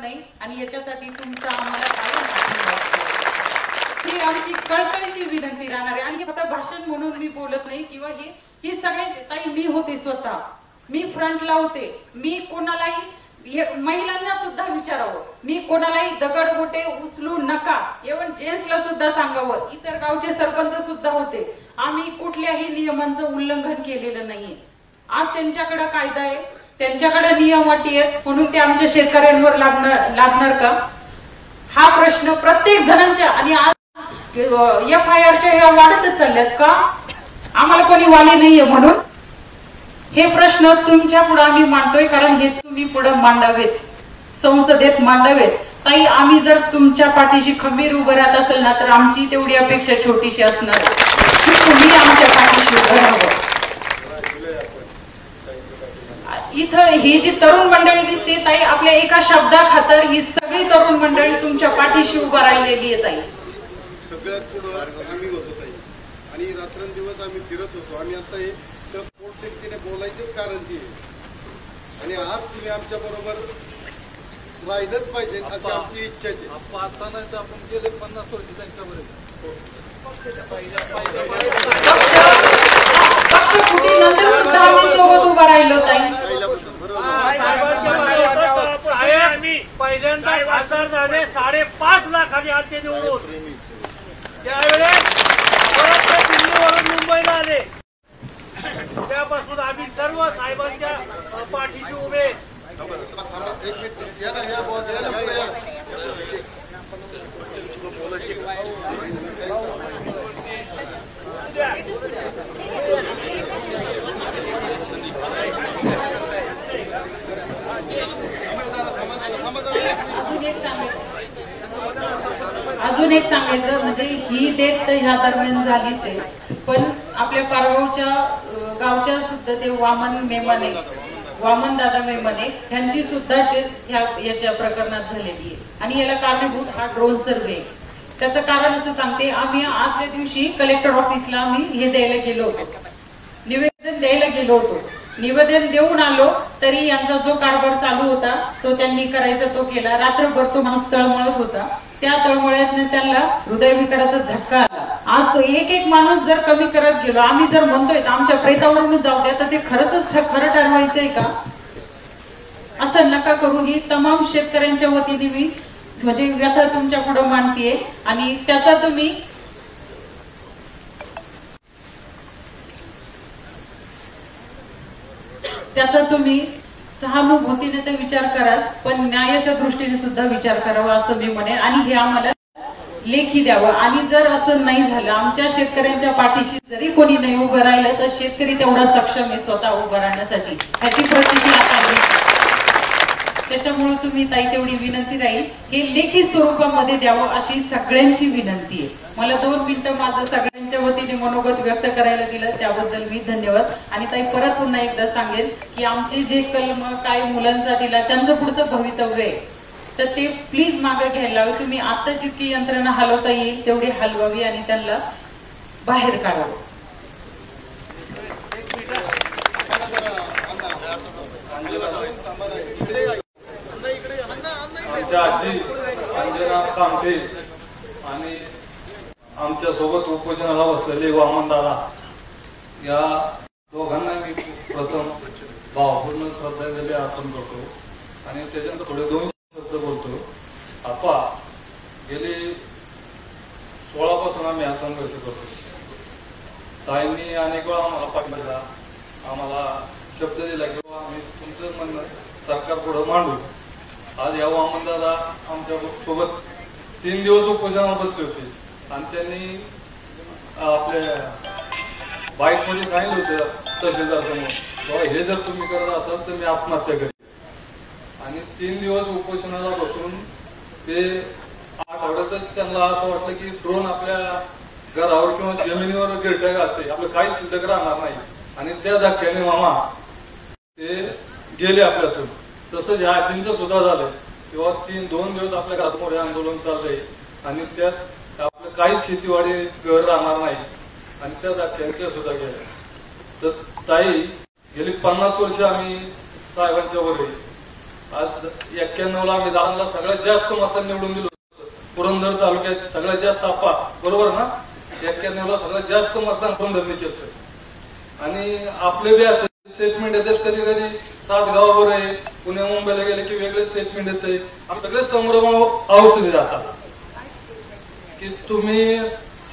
नाही आणि याच्यासाठी तुमचा आम्हाला कायम पाठिंबा असतो. ही आमची कळकळीची विनंती राहणार आहे. आणि फक्त भाषण म्हणून मी बोलत नाही किंवा ही सगळ्यांची ताई मी होते स्वतः, मी फ्रंटला होते. मी कोणालाही महिलांना सुद्धा विचारावं, मी कोणालाही दगड गोटे उचलू नका, इव्हन जेंट्सला सुद्धा सांगावं. इतर गावचे सरपंच सुद्धा होते. आम्ही कुठल्याही नियमांचं उल्लंघन केलेलं नाहीये. आज त्यांच्याकडे कायदा आहे, त्यांच्याकडे नियम अटी आहेत, म्हणून ते आमच्या शेतकऱ्यांवर लादणार का? हा प्रश्न प्रत्येक जणांच्या. आणि आज FIRच्या ह्या वाढतच चालल्यात का? आम्हाला कोणी वाली नाहीये म्हणून हे प्रश्न तुमच्या पुढे आम्ही मांडतोय, कारण हे तुम्ही पुढे मांडावेत, संसदेत मांडावेत. ताई, आम्ही जर तुमच्या पाठीशी खंबीर उभं राहत असेल ना, तर आमची तेवढी अपेक्षा छोटीशी असणार की तुम्ही आमच्या पाठीशी उभं राहावं. इथं ही जी तरुण मंडळी दिसते ताई, आपल्या एका शब्दाखातर ही सगळी तरुण मंडळी तुमच्या पाठीशी उभा राहिलेली आहे ताई. सगळ्यात पुढे आम्ही होतो ताई, आणि रात्रंदिवस आम्ही फिरत होतो. आम्ही आता हे पोटतिडकीने बोलायचेच कारण ती आहे. आणि आज तुम्ही आमच्या बरोबर राहिलंच पाहिजे अशी आमची इच्छा आहे. आपण गेले 50 वर्ष त्यांच्याबरोबर उभा राहिलो ताई. पहिल्यांदा खासदार झाले 5.5 लाख आम्ही हत्या निवडून. त्यावेळेस दिल्लीवरून मुंबईला आले, त्यापासून आम्ही सर्व साहेबांच्या पाठीशी उभे. अजून एक सांगायचं म्हणजे ही डेट तर ह्या दरम्यान झालीच आहे, पण आपल्या पारगावच्या गावच्या सुद्धा ते वामन दादा मेमने यांची सुद्धा डेथ याच्या प्रकरणात झालेली आहे. आणि याला कारणीभूत हा ड्रोन सर्वे. त्याचं कारण असं सांगते, आम्ही आजच्या दिवशी कलेक्टर ऑफिसला आम्ही हे द्यायला गेलो होतो, निवेदन द्यायला गेलो होतो. निवेदन देऊन आलो तरी यांचा जो कारभार चालू होता तो त्यांनी करायचा तो केला. रात्रभर तो माणूस तळमळत होता. त्या तळमळ्यातून त्यांना हृदयविकाराचा झटका आला. आज तो एक माणूस जर कमी करत गेलो, आम्ही जर म्हणतोय आमच्या प्रेतावरून जाऊ द्या, तर ते खरं ठरवायचंय का? असं नका करू. ही तमाम शेतकऱ्यांच्या वतीने मी म्हणजे व्यथा तुमच्या पुढे मांडतीये. आणि त्याचा तुम्ही सहानुभूतीने तर विचार करा, पण न्यायाच्या दृष्टीने सुद्धा विचार करावा असं मी म्हणेन. आणि हे आम्हाला लेखी द्यावं. आणि जर असं नाही झालं, आमच्या शेतकऱ्यांच्या पाठीशी जरी कोणी नाही उभं राहिलं, तर शेतकरी तेवढा सक्षम आहे स्वतः उभं राहण्यासाठी. ह्याची प्रसिद्धी आता. त्याच्यामुळे तुम्ही ताई तेवढी विनंती राहील, हे लेखी स्वरूपामध्ये द्यावं अशी सगळ्यांची विनंती आहे. मला 2 मिनिटं माझं सगळ्यांच्या वतीने मनोगत व्यक्त करायला दिलं त्याबद्दल मी धन्यवाद. आणि ताई परत पुन्हा एकदा सांगेन की आमचे जे कलम काय मुलांचा दिला त्यांचं पुढचं भवितव्य आहे, तर ते प्लीज मागे घ्यायला हवे. तुम्ही आता जितकी यंत्रणा हलवता येईल तेवढी हलवावी आणि त्यांना बाहेर काढावं. आजी अंजना कामठे आणि आमच्या सोबत उपोषणाला बसलेले वामन दादा, या दोघांना मी प्रथम भावपूर्ण श्रद्धांजली अर्पण करतो. आणि त्याच्यानंतर थोडे 2 शब्द बोलतो. आपा गेले 16 पासून आम्ही हा संघर्ष करतो. ताईंनी अनेक वेळा आम्हाला पाठिंबा, आम्हाला शब्द दिला किंवा आम्ही तुमचं म्हणणं सरकार पुढे मांडू. आज या वामन दादा आमच्या सोबत 3 दिवस उपोषणाला बसले होते आणि त्यांनी आपल्या बाईकमध्ये सांगितलं होतं तहसीलदार हे जर तुम्ही करत असाल तर मी आत्महत्या करेन. आणि 3 दिवस उपोषणाला बसून ते आठवड्यातच त्यांना असं वाटलं की ड्रोन आपल्या घरावर किंवा जमिनीवर गिरट्या घालते, आपलं काही शिल्लक राहणार नाही. आणि त्या धक्क्याने मामा ते गेले आपल्यातून. तसंच ह्या आजींचं सुद्धा झालंय किंवा 2 दिवस आपल्या घरात मोठे आंदोलन चाललंय आणि त्यात आपलं काहीच शेतीवाडी घर राहणार नाही आणि त्या धक्क्यांच्या सुद्धा गेल्या. तर ताई गेली 50 वर्ष आम्ही साहेबांच्या वर आहे. आज 91ला आम्ही दादांना सगळ्यात जास्त मतांनी निवडून दिलं होतं. पुरंदर तालुक्यात सगळ्यात जास्त आप्पा बरोबर ना, 91ला सगळ्यात जास्त मतदान पुरंदरचे होतं. आणि आपले बी असे स्टेटमेंट येतात कधी कधी 7 गावावर आहे, पुणे मुंबईला गेले की वेगळे स्टेटमेंट येते. आम्ही सगळे संभ्रम अवस्थेत जातात की तुम्ही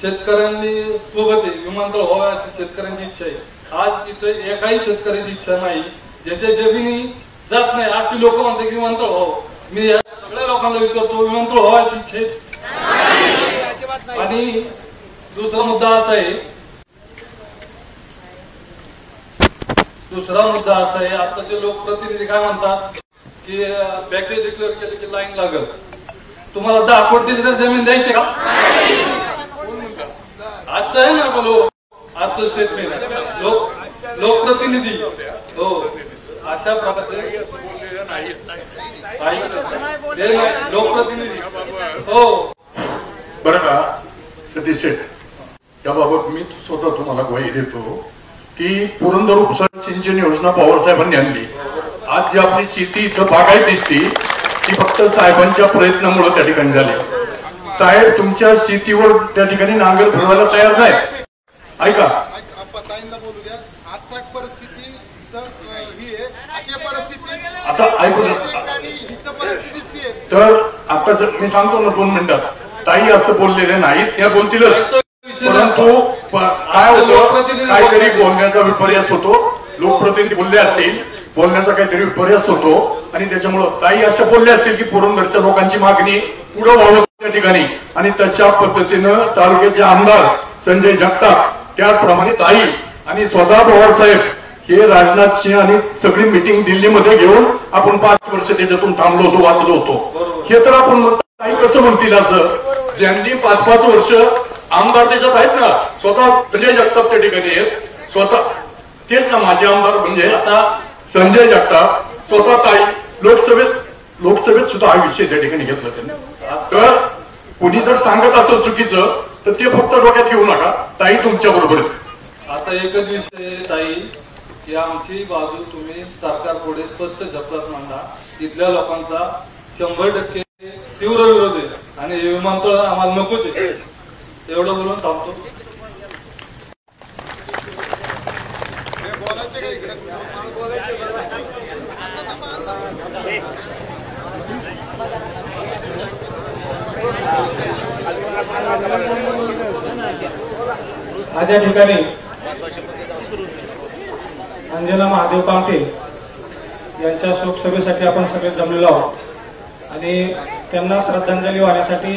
शेतकऱ्यांनी सोबत आहे, विमानतळ व्हावे अशी शेतकऱ्यांची इच्छा आहे. आज तिथे एकाही शेतकऱ्याची इच्छा नाही ज्याच्या जमिनी जात नाही अशी लोक म्हणतात की विमानतळ व्हावं. मी या सगळ्या लोकांना विचारतो विमानतळ व्हावं अशी इच्छा आहे. आणि दुसरा मुद्दा असा आहे आताचे लोकप्रतिनिधी काय म्हणतात की पॅकेज डिक्लेअर केले की लाईन लागल. तुम्हाला 10 कोटी दिली तर जमीन द्यायची का? असं आहे ना बोलो, असं स्टेटमेंट लोकप्रतिनिधी हो अशा प्रकारे लोकप्रतिनिधी हो. बरं का सतीश शेठ, याबाबत मी स्वतः तुम्हाला ग्वाही देतो की पुरंदर उपसा सिंचन योजना पवार साहेबांनी आणली. आज जी आपली शेती इथं बागायत दिसती ती फक्त साहेबांच्या प्रयत्नामुळे त्या ठिकाणी झाली. साहेब तुमच्या शेतीवर त्या ठिकाणी नांगर फिरवायला तयार नाही. ऐका ताईंना बोलू द्या. आता परिस्थिती ही आहे, आजची परिस्थिती आता ऐकू परिस्थिती तर आता मी सांगतो ना 2 मिनिटात. ताई असं बोललेले नाहीत, त्या बोलतीलच, परंतु काय होतं काहीतरी बोलण्याचा विपर्यास होतो. लोकप्रतिनिधी बोलले असतील, बोलण्याचा काहीतरी विपर्यास होतो आणि त्याच्यामुळं ताई अशा बोलले असतील की पुरंदरच्या लोकांची मागणी पुढे व्हावं त्या ठिकाणी. आणि तशा पद्धतीनं तालुक्याचे आमदार संजय जगताप त्याप्रमाणे ताई आणि स्वतः पवार साहेब हे राजनाथ सिंह आणि सगळी मिटिंग दिल्लीमध्ये घेऊन आपण 5 वर्ष त्याच्यातून थांबलो होतो, वाचलो होतो. हे तर आपण ताई कसं म्हणतील असं ज्यांनी 5-5 वर्ष आमदार त्याच्यात आहेत ना, स्वतः संजय जगताप त्या ठिकाणी आहेत, स्वतः तेच ना माझे आमदार म्हणजे आता संजय जगताप स्वतः ताई लोकसभेत सुद्धा हा विषय त्या ठिकाणी घेतला त्यांनी. तर कुणी जर सांगत असेल चुकीचं तर ते फक्त डोक्यात घेऊ नका. ताई तुमच्या बरोबर आता एकच विषय ताई की आमची बाजू तुम्ही सरकार पुढे स्पष्ट शब्दात मांडा. इथल्या लोकांचा 100% तीव्र विरोध आहे आणि हे विमानतळ आम्हाला नकोच आहे. एवढं बोलून थांबतो. बोलायचे का इकडे? आज या ठिकाणी अंजना महादेव कामटे यांच्या शोकसभेसाठी आपण सगळे जमलेलो आहोत आणि त्यांना श्रद्धांजली वाहण्यासाठी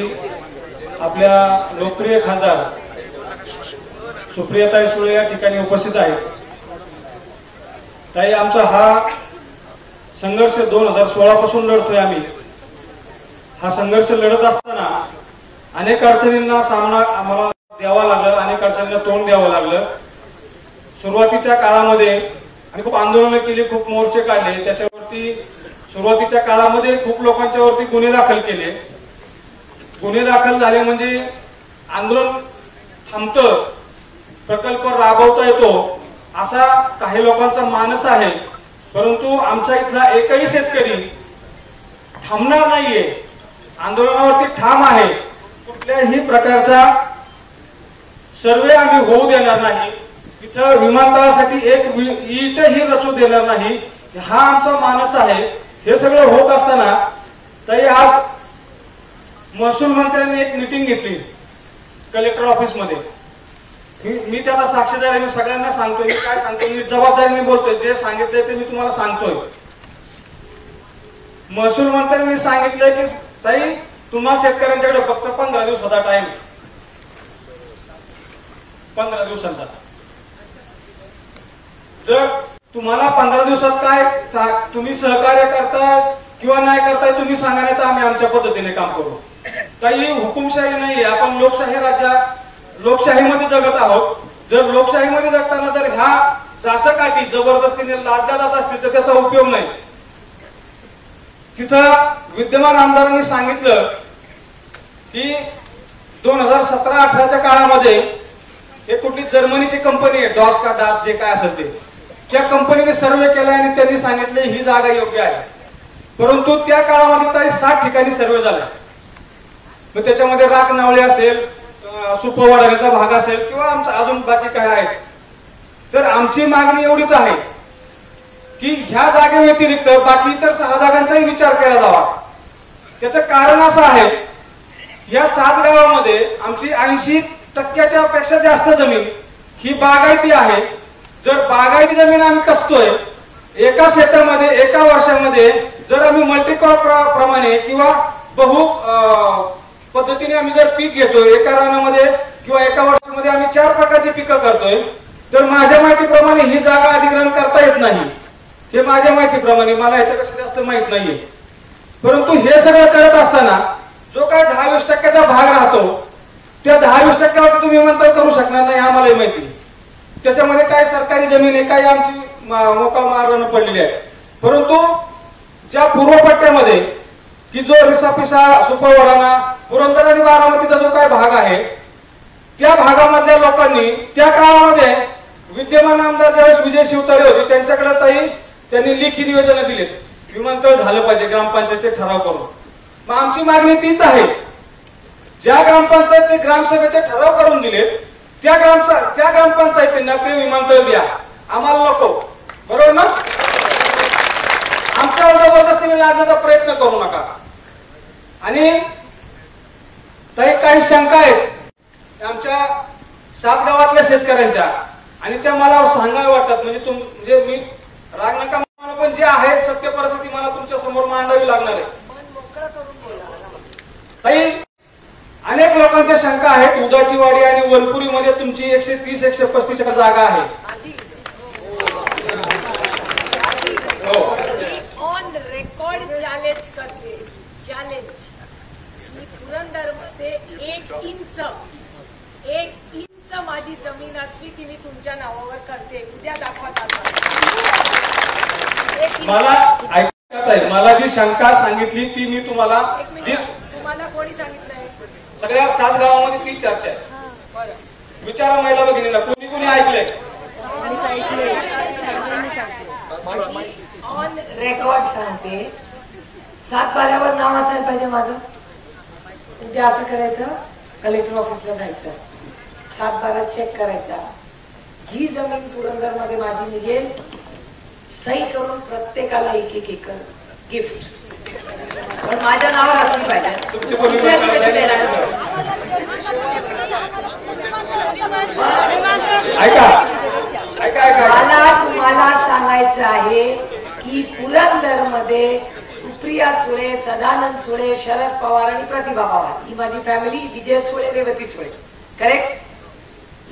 आपल्या लोकप्रिय खासदार सुप्रियाताई सुळे या ठिकाणी उपस्थित आहेत. ताई आमचा हा संघर्ष 2016 पासून लढतोय आम्ही. हा संघर्ष लढत असताना अनेक अडचणींना सामना आम्हाला द्यावा लागला, अनेक अडचणींना तोंड द्यावं लागलं. सुरुवातीच्या काळामध्ये आणि खूप आंदोलनं केली, खूप मोर्चे काढले. त्याच्यावरती सुरुवातीच्या काळामध्ये खूप लोकांच्या वरती गुन्हे दाखल केले. गुन्हे दाखल झाले म्हणजे आंदोलन थांबतं, प्रकल्प राबवता येतो असा काही लोकांचा मानस आहे. परंतु आमच्या इथला एकही शेतकरी थांबणार नाहीये, आंदोलनावरती ठाम आहे. कुठल्याही प्रकारचा सर्वे आम्ही होऊ देणार नाही, तिथं विमानतळासाठी एक ईटही रचू देणार नाही, हा आमचा मानस आहे. हे सगळं होत असताना ताई आज महसूल मंत्र्यांनी एक मीटिंग घेतली कलेक्टर ऑफिस मध्ये. मी त्याचा साक्षीदार आहे. मी सगळ्यांना सांगतोय, मी काय सांगतोय, मी जबाबदारीने बोलतोय. जे सांगितलंय ते मी तुम्हाला सांगतोय. महसूल मंत्र्यांनी सांगितलंय की ताई तुम्हा शेतकऱ्यांच्याकडे फक्त 15 दिवसाचा टाइम, 15 दिवसांचा. जर तुम्हाला 15 दिवसात काय तुम्ही सहकार्य करताय किंवा नाही करताय तुम्ही सांगा, नाही तर आम्ही आमच्या पद्धतीने काम करू. काही हुकुमशाही नाहीये, आपण लोकशाही लोकशाहीमध्ये जगत आहोत. जर लोकशाहीमध्ये जगताना जर ह्या चाचकाठी जबरदस्तीने लादल्या जात असतील तर त्याचा उपयोग नाही. तिथं विद्यमान आमदारांनी सांगितलं की 2017-18च्या काळामध्ये एक कुठली जर्मनीची कंपनी आहे, डॉस का डास जे काय असेल ते, त्या कंपनीने सर्वे केला आणि त्यांनी सांगितले ही जागा योग्य आहे. परंतु त्या काळामध्ये काही 7 ठिकाणी सर्वे झाले. मग त्याच्यामध्ये राखनावळे असेल, सुपवाडाचा भाग असेल किंवा आमचा अजून बाकी काय आहेत. तर आमची मागणी एवढीच आहे की ह्या जागे व्यतिरिक्त बाकी इतर 6 जागांचाही विचार केला जावा. त्याचं कारण असं आहे, या 7 गावामध्ये आमची 80% पेक्षा जास्त जमीन ही बागायती आहे. जर बागायती जमीन आम्ही कसतोय, एका शेतामध्ये एका वर्षामध्ये जर आम्ही मल्टीक्रॉप प्रमाणे किंवा बहु पद्धतीने आम्ही जर पीक घेतोय, एका रानामध्ये किंवा एका वर्षामध्ये आम्ही 4 प्रकारची पिकं करतोय, तर माझ्या माहितीप्रमाणे ही जागा अधिग्रहण करता येत नाही. हे माझ्या माहितीप्रमाणे, मला याच्यापेक्षा जास्त माहित नाहीये. परंतु हे सगळं करत असताना जो काय 10-20% भाग राहतो, त्या 10-20% तुम्ही म्हणता करू शकणार नाही, आम्हालाही माहिती. त्याच्यामध्ये काय सरकारी जमीन आहे, काही आमची मोकळा मार्गाने पडलेली आहे. परंतु ज्या पूर्व पट्ट्यामध्ये की जो रिसापिसा, सुपवाडाना, पुरंदर आणि बारामतीचा जो काय भाग आहे, त्या भागामधल्या लोकांनी त्या काळामध्ये विद्यमान आमदार ज्यावेळेस विजय शिवतारे होते त्यांच्याकडे त्यांनी लेखी निवेदन दिलेत, विमानतळ झालं पाहिजे ग्रामपंचायतचे ठराव करून. मग आमची मागणी तीच आहे, ज्या ग्रामपंचायतने ग्रामसभेचे ठराव करून दिलेत त्या ग्रामपंचायतींना ते विमानतळ द्या, आम्हाला नको. बरोबर ना? आमच्यावर जबरदस्तीने लादण्याचा प्रयत्न करू नका. आणि काही शंका आहेत आमच्या 7 गावातल्या शेतकऱ्यांच्या, आणि त्या मला सांगाव्या वाटतात. म्हणजे मी राग नका म्हणा, पण जे आहे सत्य परिस्थिती मला तुमच्या समोर मांडावी लागणार आहे. काही अनेक लोकांच्या शंका आहेत. उदाचीवाडी आणि वनपुरीमध्ये तुमची 130-135 जागा आहे. ऑन रेकॉर्ड चॅलेंज करते, चॅलेंज की पुरंदरमध्ये 1 इंच माझी जमीन असली की मी तुमच्या नावावर करते. उद्या दाखवा. मला ऐकत आहे, मला जी शंका सांगितली ती मी तुम्हाला कोणी सांगितलंय? सगळ्या 7 गावामध्ये ती चर्चा आहे. विचारा महिला भगिनीला, कोणी ऐकलंय? ऑन रेकॉर्ड सांगते, 7-12वर नाव असायला पाहिजे माझं. उद्या असं करायचं, कलेक्टर ऑफिसला जायचं, 7-12 चेक करायचा. जी जमीन पुरंदर मध्ये माझी निघेल, सही करून प्रत्येकाला 1-1 एकर गिफ्ट. पण माझ्या नावावर असंच पाहिजे. मला तुम्हाला सांगायचं आहे की पुरंदर मध्ये सुप्रिया सुळे, सदानंद सुळे, शरद पवार आणि प्रतिभा पवार ही माझी फॅमिली. विजय सुळे, रेवती सुळे, करेक्ट.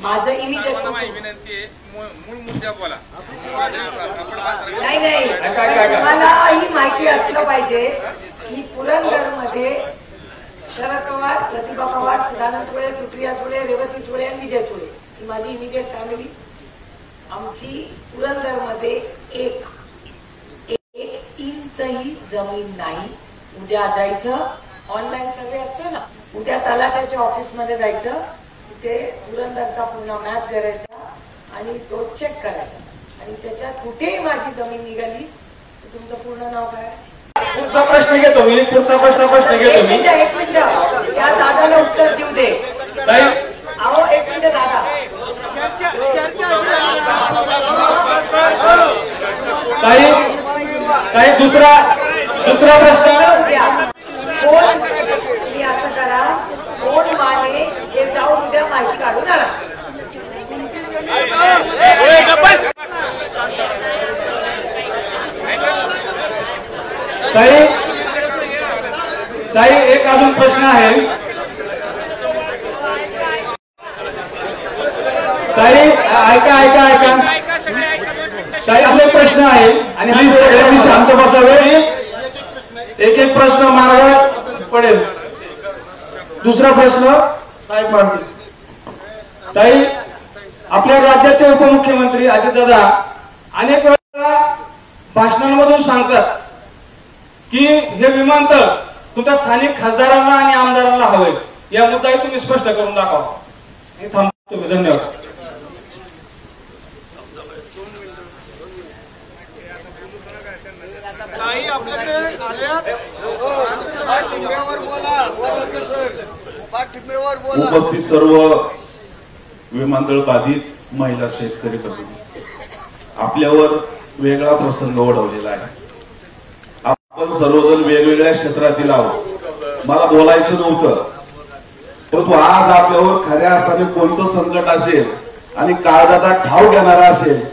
माझं इमिजिएट नाही, तुम्हाला ही माहिती असलं पाहिजे की पुरंदर मध्ये शरद पवार, प्रतिभा पवार, सदानंद सुळे, सुप्रिया सुळे, रेवती सुळे आणि विजय सुळे ही माझी इमिजिएट फॅमिली. आमची पुरंदर मध्ये 1 इंचही जमीन नाही. उद्या जायचं, ऑनलाईन सर्वे असतो ना, उद्या तलाट्याच्या ऑफिस मध्ये जायचं, तिथे पुरंदरचा पूर्ण मॅप करायचा आणि तो चेक करायचा. आणि त्याच्यात कुठेही माझी जमीन निघाली तर तुमचं पूर्ण नाव काय? पुढचा प्रश्न घेतो मी. घेतो मी. त्या दादाला उत्तर देऊ दे. अहो, 1 मिनिट दादा. काही दुसरा प्रश्न. तुम्ही असं करा, कोण माने हे जाऊन उद्या माहिती काढून आणा. ताई एक अजून प्रश्न आहे. ताई ऐका ताई, असा प्रश्न आहे आणि प्लीज शांत बसावे. एक प्रश्न मार्गावर पडेल. दुसरा प्रश्न साहेब मांडतील. ताई, आपल्या राज्याचे उपमुख्यमंत्री अजितदादा अनेक वेळा भाषणांमधून सांगतात की हे विमानतळ तुमच्या स्थानिक खासदारांना आणि आमदारांना हवंय. या मुद्दाही तुम्ही स्पष्ट करून दाखवा. थांबतो तुम्ही. धन्यवाद. आपल्याकडे उपस्थित सर्व विमानतळ बाधित महिला शेतकरी बंधू, आपल्यावर वेगळा प्रसंग ओढवलेला आहे. आपण सर्वजण वेगवेगळ्या क्षेत्रातील आहोत. मला बोलायचं नव्हतं, परंतु आज आपल्यावर खऱ्या अर्थाने कोणतं संकट असेल आणि काळजाचा ठाव घेणारा असेल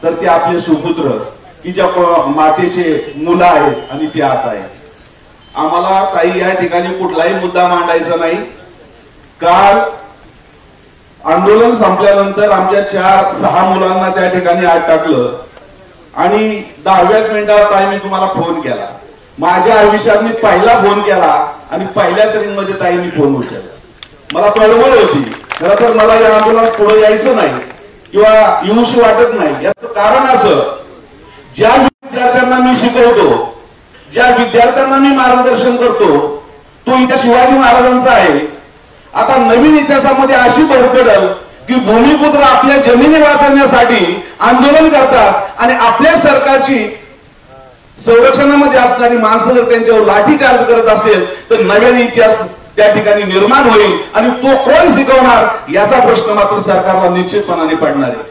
तर ते आपले सुपुत्र की ज्या मातेचे मुलं आहेत आणि ते आता आहेत. आम्हाला काही या ठिकाणी कुठलाही मुद्दा मांडायचा नाही. काल आंदोलन संपल्यानंतर आमच्या 4-6 मुलांना त्या ठिकाणी आत टाकलं आणि 10व्याच मिनिटात ताई मी तुम्हाला फोन केला. माझ्या आयुष्यात मी पहिला फोन केला आणि पहिल्याच रिंगमध्ये ताईंनी फोन उचलला. मला कळवळ होती. खरं तर मला या आंदोलनात पुढे यायचं नाही किंवा येऊशी वाटत नाही. याचं कारण असं, ज्या विद्यार्थ्यांना मी शिकवतो, ज्या विद्यार्थ्यांना मी मार्गदर्शन करतो, तो इतिहास शिवाजी महाराजांचा आहे. आता नवीन इतिहासामध्ये अशी भर पडेल की भूमिपुत्र आपल्या जमिनी वाचवण्यासाठी आंदोलन करतात आणि आपल्या सरकारची संरक्षणामध्ये असणारी माणसं जर त्यांच्यावर लाठीचार्ज करत असेल तर नवीन इतिहास त्या ठिकाणी निर्माण होईल आणि तो कोण शिकवणार याचा प्रश्न मात्र सरकारला निश्चितपणाने पडणार आहे.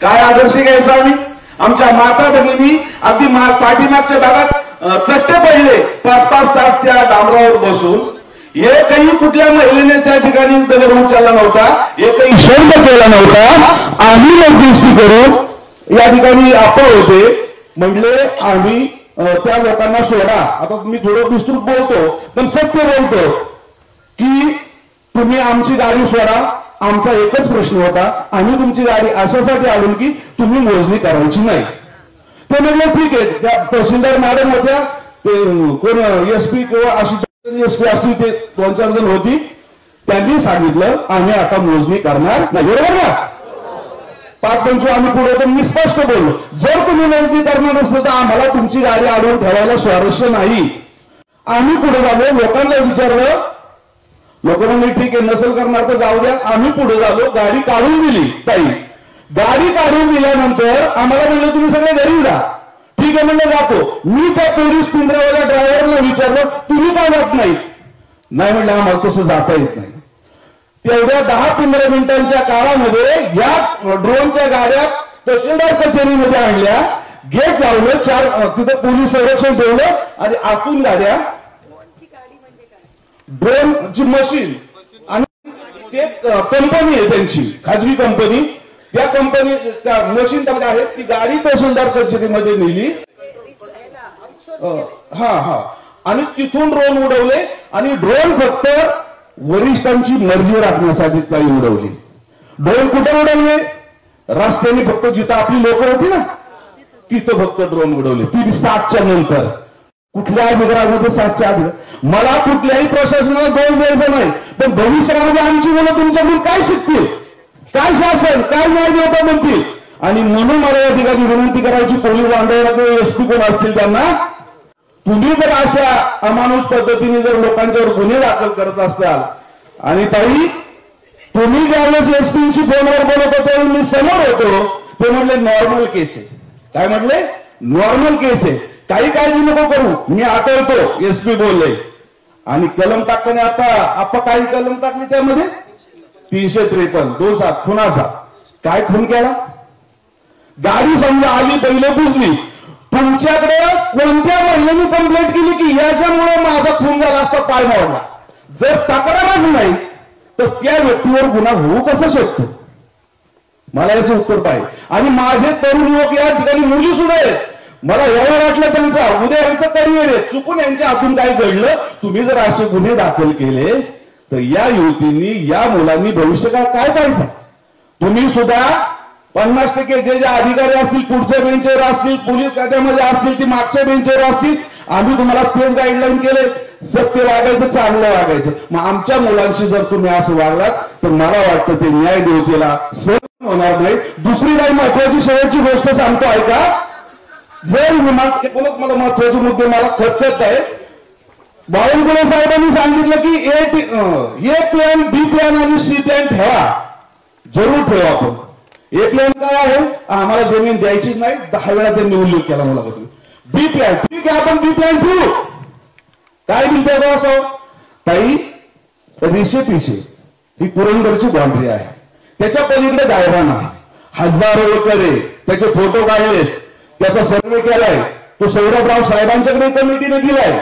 काय आदर्श घ्यायचा आम्ही? आमच्या माता भगिनी अगदी पाठीमागच्या भागात चट्टे पहिले 5-5 तास त्या डांबरावर बसून एकही कुठल्या महिलेने त्या ठिकाणी दगड उचलला नव्हता, एकही शब्द केला नव्हता. आम्ही मध्यस्थी करून या ठिकाणी आपण होते. म्हटले आम्ही त्या लोकांना सोडा. आता मी थोडं विस्तृत बोलतो पण सत्य बोलतो की तुम्ही आमची गाडी सोडा. आमचा एकच प्रश्न होता, आम्ही तुमची गाडी अशासाठी आणून की तुम्ही मोजणी करायची नाही. ते म्हटलं ठीक आहे. त्या तहसीलदार मॅडम होत्या, कोण एसपी किंवा अशी एसपी असतील ते 2-4 जण होती. त्यांनी सांगितलं आम्ही आता मोजणी करणार नाही. बरोबर ना? 5-5 आम्ही पुढे होतो. मी स्पष्ट बोललो, जर तुम्ही मोजणी करणार नसलं तर आम्हाला तुमची गाडी अडवून ठेवायला स्वारस्य नाही. आम्ही पुढे झालो, लोकांना विचारलं. लोकांनी ठीक आहे नसेल करणार तर जाऊ द्या. आम्ही पुढे झालो, गाडी काढून दिली. ताई गाडी काढून दिल्यानंतर आम्हाला म्हणलं तुम्ही सगळे घरी जा. ठीक आहे म्हणलं जातो. मी त्या पोलीस पिंजऱ्यावाल्या ड्रायव्हरला विचारलं तुम्ही का जात नाही? नाही म्हणलं आम्हाला तसं जाता येत नाही. तेवढ्या 10-15 मिनिटांच्या काळामध्ये या ड्रोनच्या गाड्या तहसीलदार कचेरीमध्ये आणल्या, गेट लावलं, 4 तिथे पोलीस संरक्षण ठेवलं आणि आतून गाड्या ड्रोनची मशीन आणि ते कंपनी आहे त्यांची खाजगी कंपनी. त्या कंपनी त्या मशीन त्यामध्ये आहेत. ती गाडी तहसीलदार कचेरीमध्ये नेली. आणि तिथून ड्रोन उडवले आणि ड्रोन फक्त वरिष्ठांची मर्जी राखण्यासाठी काही उडवली. ड्रोन कुठे उडवले? रस्त्याने फक्त जिथं आपली लोक होती ना तिथं फक्त ड्रोन उडवले. ती 7च्या नंतर. कुठल्या अधिकारामध्ये 7च्या आधी. मला कुठल्याही प्रशासनाला दोष द्यायचा नाही, पण भविष्यामध्ये आमची मुलं तुमच्याकडून काय शिकतील, काय शासन, काय न्याय देवता म्हणतील. आणि म्हणून मला या ठिकाणी विनंती करायची पोलीस बांधवांना किंवा एसपी कोण असतील त्यांना, तुम्ही जर अशा अमानुष पद्धतीने जर लोकांच्यावर गुन्हे दाखल करत असाल आणि ताई तुम्ही ज्यावेळेस एसपीशी फोनवर बोलत होते मी समोर होतो, ते म्हणले नॉर्मल केस आहे. काय म्हटले? नॉर्मल केस आहे, काही काळजी नको करू, मी आठवतो एसपी बोलले. आणि कलम टाकताना आता काही कलम टाकली त्यामध्ये 353 2-7 खुनाचा. काय खून केला? गाडी समजा आली पहिले बुजली. तुमच्याकडे कोणत्या महिलेने कंप्लेंट केली की याच्यामुळे माझा खून झाला असता, पाय मोडला? जर तक्रारच नाही तर त्या व्यक्तीवर गुन्हा होऊ कसा शकतो? मला याचं उत्तर पाहिजे. आणि माझे तरुण युवक या ठिकाणी मुली सुद्धा आहेत. मला एवढं वाटलं त्यांचा उद्या यांचं करिअर आहे, चुकून यांच्या हातून काय घडलं. तुम्ही जर असे गुन्हे दाखल केले तर या युवतींनी या मुलांनी भविष्यकाळ काय करायचं? तुम्ही सुद्धा 50% जे अधिकारी असतील पुढच्या बेंचवर असतील, पोलीस खात्यामध्ये असतील ती मागच्या बेंचवर असतील. आम्ही तुम्हाला तेच गाईडलाईन केले, सत्य वागायचं, चांगलं वागायचं. मग आमच्या मुलांशी जर तुम्ही असं वागलात तर मला वाटतं ते न्याय देवतेला सहन होणार नाही. दुसरी काही महत्वाची शेवटची गोष्ट सांगतो ऐका. जर बोलत मला महत्वाचे मुद्दे मला खतखत आहे. बावनकुळे साहेबांनी सांगितलं की ए प्लॅन, बी प्लॅन आणि सी प्लॅन ठेवा. जरूर ठेवा. आपण ए प्लॅन काय आहे? आम्हाला जमीन द्यायचीच नाही, 10 वेळा त्यांनी उल्लेख केला मुलाखतीत. बी प्लॅन. ठीक आहे, आपण बी प्लॅन ठेवू. काय म्हणतो असं ताई, रिशे पिशे ही पुरंदरची बाउंड्री आहे. त्याच्या पलीकडे गायराना हजारो एकर आहे. त्याचे फोटो काढले, त्याचा सर्वे केलाय, तो सौरभराव साहेबांच्याकडे कमिटीने दिलाय.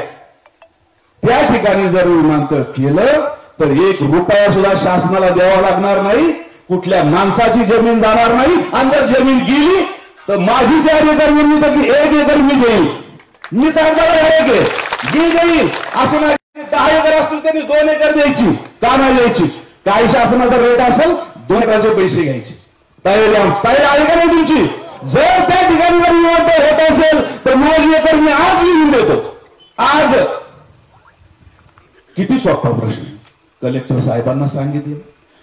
त्या ठिकाणी जर विमानतळ केलं तर 1 रुपया सुद्धा शासनाला द्यावा लागणार नाही. कुठल्या माणसाची जमीन जाणार नाही. आणि जर जमीन गेली तर माझी 4 एकर जमीन तर 1 एकर मी देईल. मी सांगताना 1 एकर जी देईल. असं नाही 10 एकर असतील त्यांनी 2 एकर द्यायची. का नाही द्यायची? काय शासनाचा रेट असेल 2 एकराचे पैसे घ्यायचे. तयारी आहे का नाही तुमची? जर त्या ठिकाणी जर विमानतळ होत असेल तर माझी एकर मी आज लिहून देतो. आज किती सोपा प्रश्न. कलेक्टर साहेबांना सांगितलं,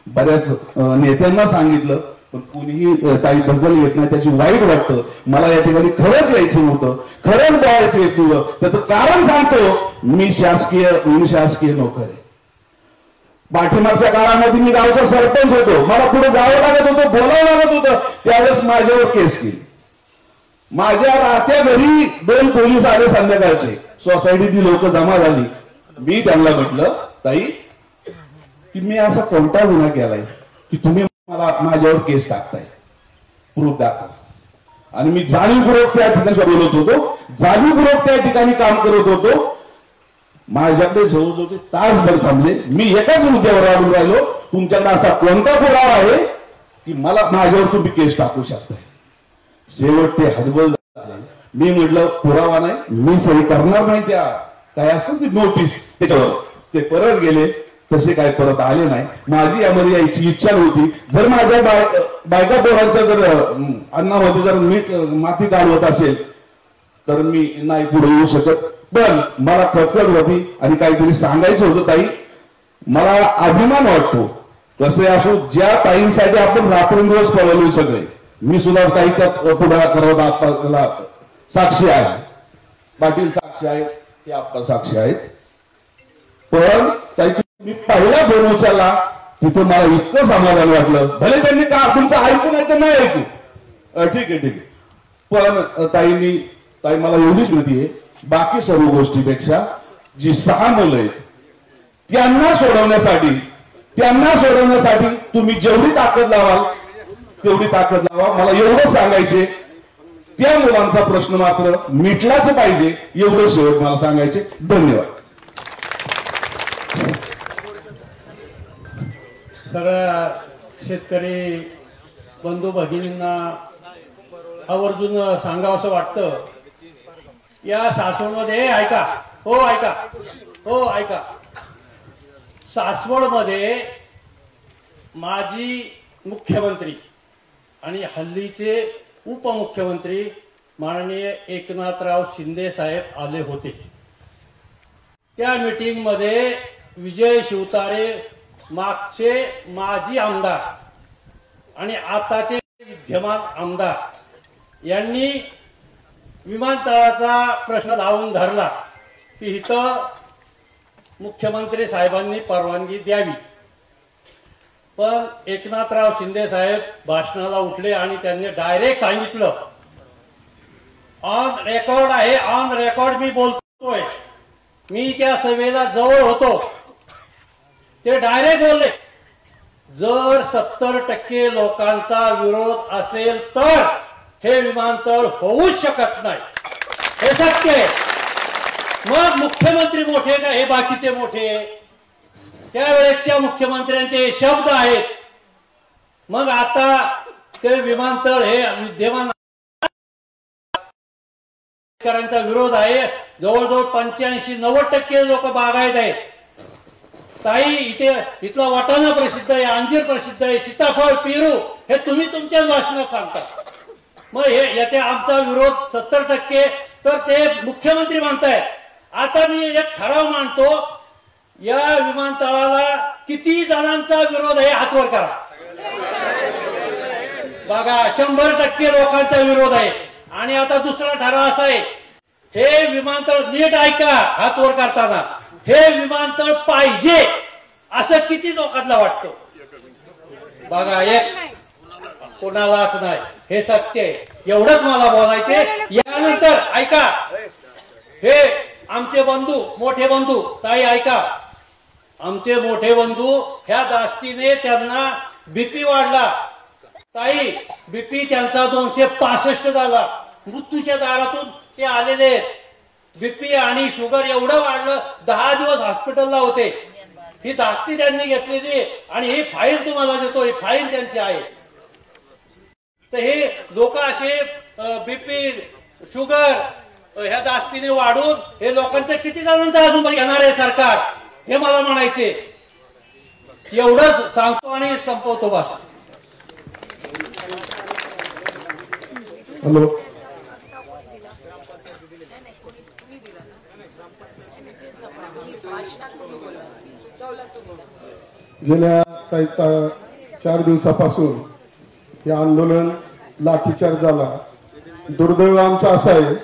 बऱ्याच नेत्यांना सांगितलं, पण कुणीही काही दखल येत नाही. त्याची वाईट वाटतं. मला या ठिकाणी खरंच यायचं नव्हतं, खरंच बोलायचं येत नव्हतं. त्याचं कारण सांगतो, मी शासकीय नोकर आहे. पाठीमागच्या काळामध्ये मी गावचा सरपंच होतो. मला पुढे जावं लागत होतं, बोलावं लागत होतं. त्यावेळेस माझ्यावर केस केली. माझ्या राहत्या घरी 2 पोलीस आले संध्याकाळचे. सोसायटीतली लोक जमा झाली. मी त्यांना म्हटलं, ताई की मी असा कोणता गुन्हा केलाय की तुम्ही मला माझ्यावर केस टाकताय? प्रूफ दाखवा. आणि मी जाणीवपूर्वक त्या ठिकाणी बोलत होतो, जाणीवपूर्वक त्या ठिकाणी काम करत होतो. माझ्याकडे जवळजवळ ते तासभर थांबले. मी एकाच मुद्द्यावर अडून राहिलो, तुमच्याकडे असा कोणता पुरावा आहे की मला माझ्यावर तुम्ही केस टाकू शकताय? शेवट ते हतबल झाले. मी म्हटलं पुरावा नाही, मी सही करणार नाही. त्या काय असतं ती नोटीस त्याच्यावर ते परत गेले. तसे काय परत आले नाही. माझी यामध्ये यायची इच्छा नव्हती. जर माझ्या बायका पोरांच्या जर अन्नामध्ये जर मीठ माती काढवत असेल तर मी नाही पुढे येऊ शकत. पण मला कळकळ होती आणि काहीतरी सांगायचं होतं. ताई, मला अभिमान वाटतो. कसे असो, ज्या ताईंसाठी आपण रात्रंदिवस पळवलो सगळे, मी सुद्धा काही त्यात पुढाकार करत साक्षी आहे. पाटील साक्षी आहेत, ते आपण साक्षी आहेत. पण ताई, मी पहिला फोन उचलला तिथं मला इतकं समाधान वाटलं. भले त्यांनी का तुमचं ऐकू नाही तर नाही ऐकू, ठीक आहे. पण ताई मला एवढीच माहिती आहे, बाकी सर्व गोष्टीपेक्षा जी 6 मुलं आहेत त्यांना सोडवण्यासाठी तुम्ही जेवढी ताकद लावाल तेवढी ताकद लावा. मला एवढं सांगायचे, त्या मुलांचा प्रश्न मात्र मिटलाच पाहिजे, एवढं शेवट मला सांगायचे. धन्यवाद. सगळ्या शेतकरी बंधू भगिनींना आवर्जून सांगावं असं वाटतं, या सासवडमध्ये ऐका सासवडमध्ये माजी मुख्यमंत्री आणि हल्लीचे उपमुख्यमंत्री माननीय एकनाथराव शिंदे साहेब आले होते. त्या मीटिंग मध्ये विजय शिवतारे, मागचे माजी आमदार आणि आताचे विद्यमान आमदार यांनी विमानतळाचा प्रश्न लावून धरला की इथं मुख्यमंत्री साहेबांनी परवानगी द्यावी. पण एकनाथराव शिंदे साहेब भाषणाला उठले आणि त्यांनी डायरेक्ट सांगितलं, ऑन रेकॉर्ड आहे, ऑन रेकॉर्ड मी बोलतोय, मी त्या सभेला जवळ होतो. ते डायरेक्ट बोलले, जर 70% लोकांचा विरोध असेल तर हे विमानतळ होऊच शकत नाही. हे सत्य आहे. मग मुख्यमंत्री मोठे का हे बाकीचे मोठे? त्यावेळेच्या मुख्यमंत्र्यांचे शब्द आहेत. मग आता ते विमानतळ हे विद्यमान शेतकऱ्यांचा विरोध आहे. जवळजवळ 85-90% लोक बागायत आहेत. ताई, इथला वाटाणा प्रसिद्ध आहे, अंजीर प्रसिद्ध आहे, सीताफळ, पेरू हे तुम्ही तुमच्याच भाषणात सांगता. मग हे याच्या आमचा विरोध 70% तर ते मुख्यमंत्री म्हणतायत. आता मी एक ठराव मांडतो, या विमानतळाला किती जणांचा विरोध आहे हात वर करा. बघा, 100% लोकांचा विरोध आहे. आणि आता दुसरा ठराव असा आहे, हे विमानतळ नीट ऐका हात वर करताना, हे विमानतळ पाहिजे असं किती लोकांना वाटतं? बघा, कोणालाच नाही, हे सत्य आहे. एवढंच मला बोलायचे. यानंतर ऐका, हे आमचे बंधू, मोठे बंधू, ताई ऐका, आमचे मोठे बंधू ह्या दास्तीने त्यांना बीपी वाढला. ताई बीपी त्यांचा 265 झाला. मृत्यूच्या दारातून ते आलेले. बीपी आणि शुगर एवढं वाढलं, 10 दिवस हॉस्पिटलला होते. ही दास्ती त्यांनी घेतलेली आणि ही फाईल तुम्हाला देतो, ही फाईल त्यांची आहे. तर हे लोक असे बीपी शुगर ह्या दास्तीने वाढून हे लोकांचं किती जणांचं अजून घेणार आहे सरकार, हे मला म्हणायचे. एवढंच सांगतो आणि संपवतो भाषण. हॅलो, गेल्या काही 4 दिवसापासून हे आंदोलन लाठीचार्ज झाला. दुर्दैव आमचं असं आहे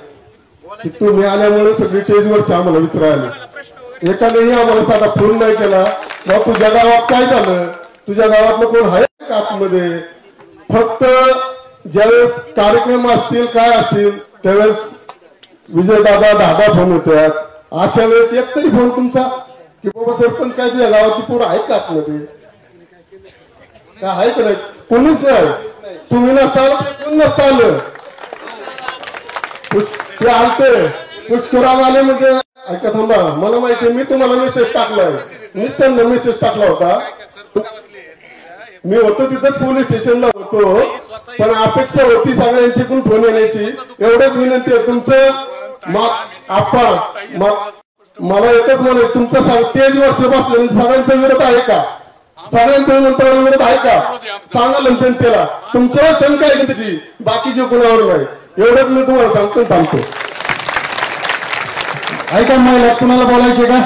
की तुम्ही आल्यामुळे सगळी स्टेजवरची आम्हाला विचारायला, एकानेही आम्हाला साधा फोन नाही केला, तुझ्या गावात काय झालं, तुझ्या गावातलं कोण आहे का आतमध्ये. फक्त ज्यावेळेस कार्यक्रम असतील काय असतील त्यावेळेस विजयदादा 10 फोन होत्यात. अशा वेळेस एक तरी फोन तुमचा की बाबा सरपंच काय तुझ्या गावाची पोरं आहेत का आतमध्ये, काय आहे का नाही. कोणीच नाही. तुम्ही नसता कोण नसता आलं. ते आलते पुष्कराम आले म्हणजे ऐका थांबा, मला माहिती मी तुम्हाला मेसेज टाकलाय, मीच त्यांना मेसेज टाकला होता. मी होतो तिथं पोलीस स्टेशनला होतो, पण अपेक्षा होती सगळ्यांची पण फोन येण्याची. एवढंच विनंती आहे तुमचं आप्पा, मला एकच म्हणाय, तुमचं स्टेजवरचं बसलं सगळ्यांचा विरोध आहे का, सगळ्यांचा विरोध आहे का सांगा जनतेला. तुमच्यावर शंका आहे का त्याची, बाकीचे कोणावर नाही. एवढंच मी तुम्हाला सांगतो. ऐका महिला, तुम्हाला बोलायचे का?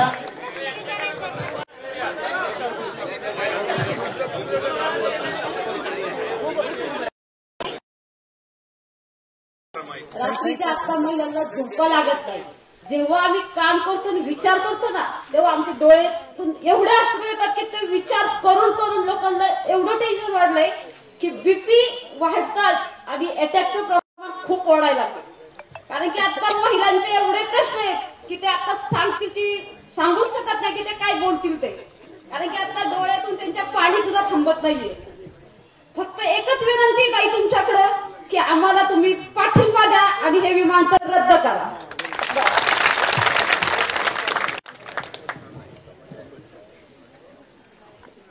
रात्रीच्या आता महिलांना झोपा लागत नाही. जेव्हा आम्ही काम करतो आणि विचार करतो ना, तेव्हा आमचे डोळ्यातून एवढे अश्रू येतात की ते विचार करून लोकांना एवढं टेन्शन वाढलंय की बीपी वाढतात आणि अटॅकचं प्रमाण खूप वाढायला लागतं. कारण की आता महिलांचे एवढे प्रश्न आहेत की ते आता सांगतील की सांगूच शकत नाही की ते काय बोलतील ते. कारण की आता डोळ्यातून त्यांच्या पाणी सुद्धा थांबत नाहीये. फक्त एकच विनंती काही तुमच्याकडं की आम्हाला तुम्ही पाठिंबा द्या आणि हे विमानतळ रद्द करा.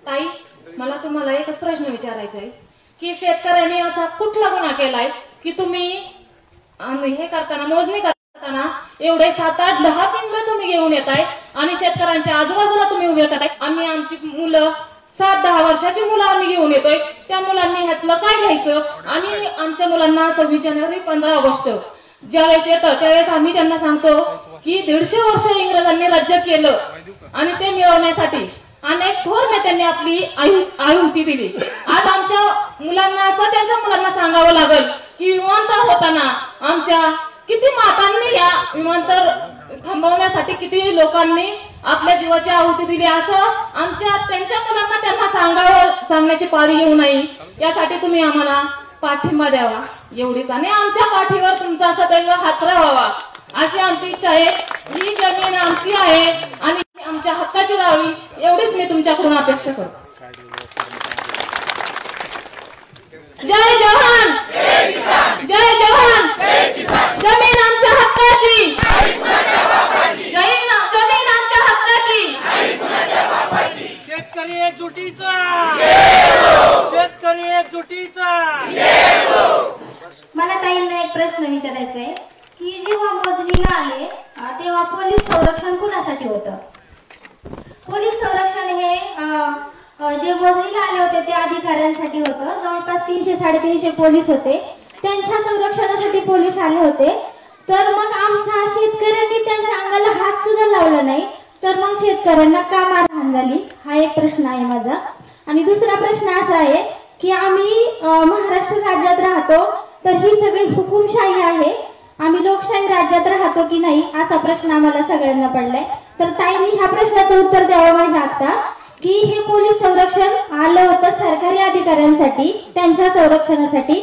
ताई, मला तुम्हाला एकच प्रश्न विचारायचा आहे की शेतकऱ्यांनी असा कुठला गुन्हा केलाय की तुम्ही हे करताना, मोजणी करताना एवढे 7, 8, 10 पिंजरे तुम्ही घेऊन येताय आणि शेतकऱ्यांच्या आजूबाजूला तुम्ही उभे करताय. आम्ही आमची मुलं 7-10 वर्षाची मुलं आम्ही घेऊन येतोय. त्या मुलांनी ह्यातलं काय घ्यायचं. आणि आमच्या मुलांना 26 जानेवारी 15 ऑगस्ट ज्यावेळेस येतं त्यावेळेस आम्ही त्यांना सांगतो की 150 वर्ष इंग्रजांनी राज्य केलं आणि ते मिळवण्यासाठी अनेक थोर नेत्यांनी आपली आहुती दिली. आज आमच्या मुलांना असं त्यांच्या मुलांना सांगावं लागेल की विमानतळ होताना आमच्या किती मातांनी या विमानतळ थांबवण्यासाठी किती लोकांनी आपल्या जीवाची आहुती दिली, असं त्यांच्या मुलांना त्यांना सांगण्याची पाळी येऊ नये. यासाठी तुम्ही आम्हाला पाठिंबा द्यावा एवढीच. आणि आमच्या पाठीवर तुमचा सदैव हात राहावा अशी आमची इच्छा आहे. ही जमीन आमची आहे आणि आमच्या हक्काची राहावी एवढीच मी तुमच्याकडून अपेक्षा करतो. जय जवान, जय जवान, जमीन आमच्या हक्काची, जमीन आमच्या हक्काची. शेतकरी एकजुटीचा, शेतकरी एकजुटीचा. मला ताईंना एक प्रश्न विचारायचा आहे की जेव्हा मोजणीला आले तेव्हा पोलीस संरक्षण कुणासाठी होतं? पोलीस संरक्षण हे जे मोजणीला आले होते त्या अधिकाऱ्यांसाठी होतं. जवळपास 300-350 पोलीस होते, त्यांच्या संरक्षणासाठी पोलीस आले होते. तर मग आमच्या शेतकऱ्यांनी त्यांच्या अंगाला हात सुद्धा लावला नाही, तर मग शेतकऱ्यांना का मारहाण झाली? हा एक प्रश्न आहे माझा. आणि दुसरा प्रश्न असा आहे की आम्ही महाराष्ट्र राज्यात राहतो, तर ही सगळी हुकुमशाही आहे, आम्ही लोकशाही राज्यात राहतो की नाही असा प्रश्न आम्हाला सगळ्यांना पडलाय. तर ताईंनी ह्या प्रश्नाचं उत्तर द्यावं माझ्या आता की हे पोलीस संरक्षण आलं होतं सरकारी अधिकाऱ्यांसाठी, त्यांच्या संरक्षणासाठी.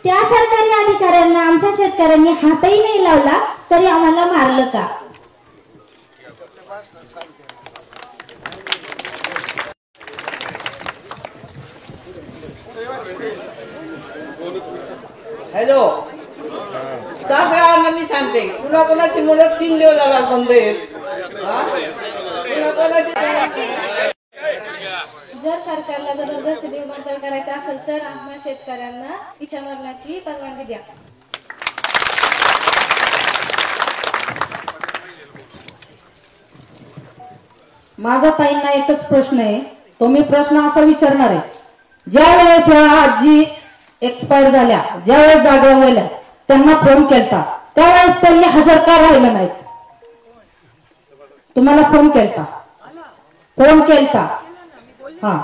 त्या सरकारी अधिकाऱ्यांना आमच्या शेतकऱ्यांनी हातही नाही लावला तरी आम्हाला मारलं का? हॅलो, सगळ्यांना मी सांगते, कोणाची मुलं 3 दिवस झाला बंद आहेत. जर सरकारला जबरदस्ती विमानतळ करायचं असेल तर आम्हा शेतकऱ्यांना इच्छा मरणाची परवानगी द्या. माझा ताईंना एकच प्रश्न आहे, तो मी प्रश्न असा विचारणार आहे. ज्या वेळेस ह्या आजी एक्सपायर झाल्या, ज्या वेळेस जागेवर गेल्या, त्यांना फोन केलता, त्यावेळेस त्यांनी हजर का राहिलं नाहीत? तुम्हाला फोन केलता हा,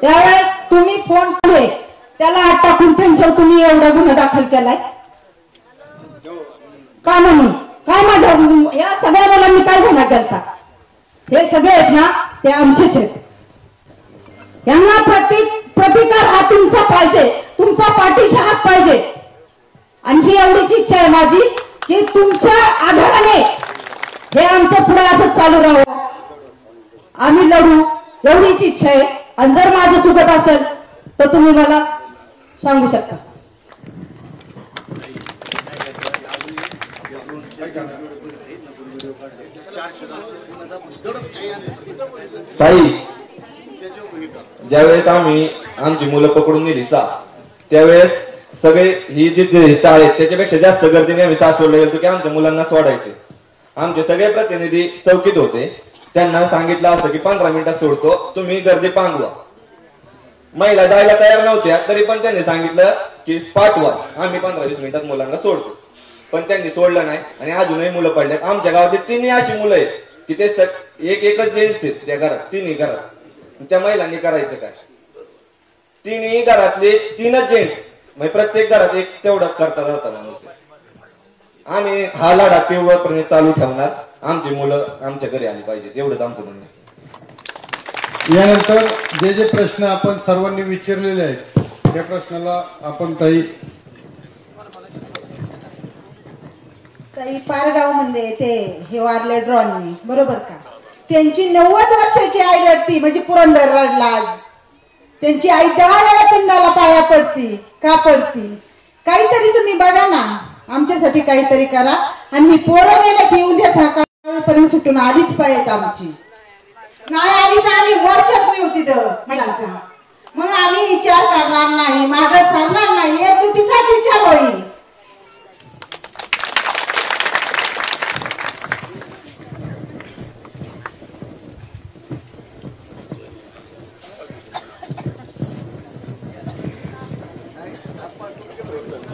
त्यावेळेस तुम्ही फोन केले, त्याला आत टाकून त्यांच्यावर तुम्ही एवढा गुन्हा दाखल केलाय का? म्हणून काय माझ्या या सगळ्या मुलांनी काय गुन्हा केलता? हे सगळे आहेत ना, ते आमचेच आहेत. यांना प्रतिकार हा तुमचा पाहिजे, तुमचा पाठीशी हात पाहिजे. आणि ही एवढीच इच्छा आहे माझी की तुमच्या आधाराने हे आमचं पुढे असंच चालू राहावं, आम्ही लढू, एवढीच इच्छा आहे. आणि जर माझं चुकत असेल तर तुम्ही मला सांगू शकता. ताई, ज्यावेळेस आम्ही आमची मुलं पकडून नेली त्यावेळेस सगळे ही जी चाळ आहेत त्याच्यापेक्षा जास्त गर्दीने आम्ही सासवडला गेलो की आमच्या मुलांना सोडायचे. आमचे सगळे प्रतिनिधी चौकीत होते, त्यांना सांगितलं असं की 15 मिनिटात सोडतो, तुम्ही गर्दी पांगवा. महिला जायला तयार नव्हत्या तरी पण त्यांनी सांगितलं की पाठवा, आम्ही 15-20 मिनिटात मुलांना सोडतो. पण त्यांनी सोडलं नाही आणि अजूनही मुलं पडल्यात. आमच्या गावातली 3 अशी मुलं आहेत की ते एकच जेंट्स आहेत त्या घरात, 3 घरात. त्या महिलांनी करायचं काय? 3 घरातले 3च जेंट्स, म्हणजे प्रत्येक घरात एक तेवढाच करता राहता माणूस. आम्ही हा लढा तीव्रपणे चालू ठेवणार. आमची मुलं आमच्या घरी आली पाहिजेत, एवढंच आमचं म्हणणं आहे. यानंतर जे जे प्रश्न आपण सर्वांनी विचारलेले आहेत त्या प्रश्नाला आपण ताई पारगाव मध्ये ते हे वारले ड्रॉननी, बरोबर का? त्यांची 90 वर्षाची आई रडती, म्हणजे पुरंदर रडला आज. त्यांची आई 10 वेळा पिंडाला पाया पडती, का पडती? काहीतरी तुम्ही बघा ना, आमच्यासाठी काहीतरी करा. आणि ही पोरं गेल्या की उद्या सकाळपर्यंत सुटून आलीच पाहिजे आमची. नाही आली तर आम्ही वर्षात नाही होती तर मग आम्ही विचार करणार नाही, मागं सरणार नाही, एकजुटीचाच विचार होईल.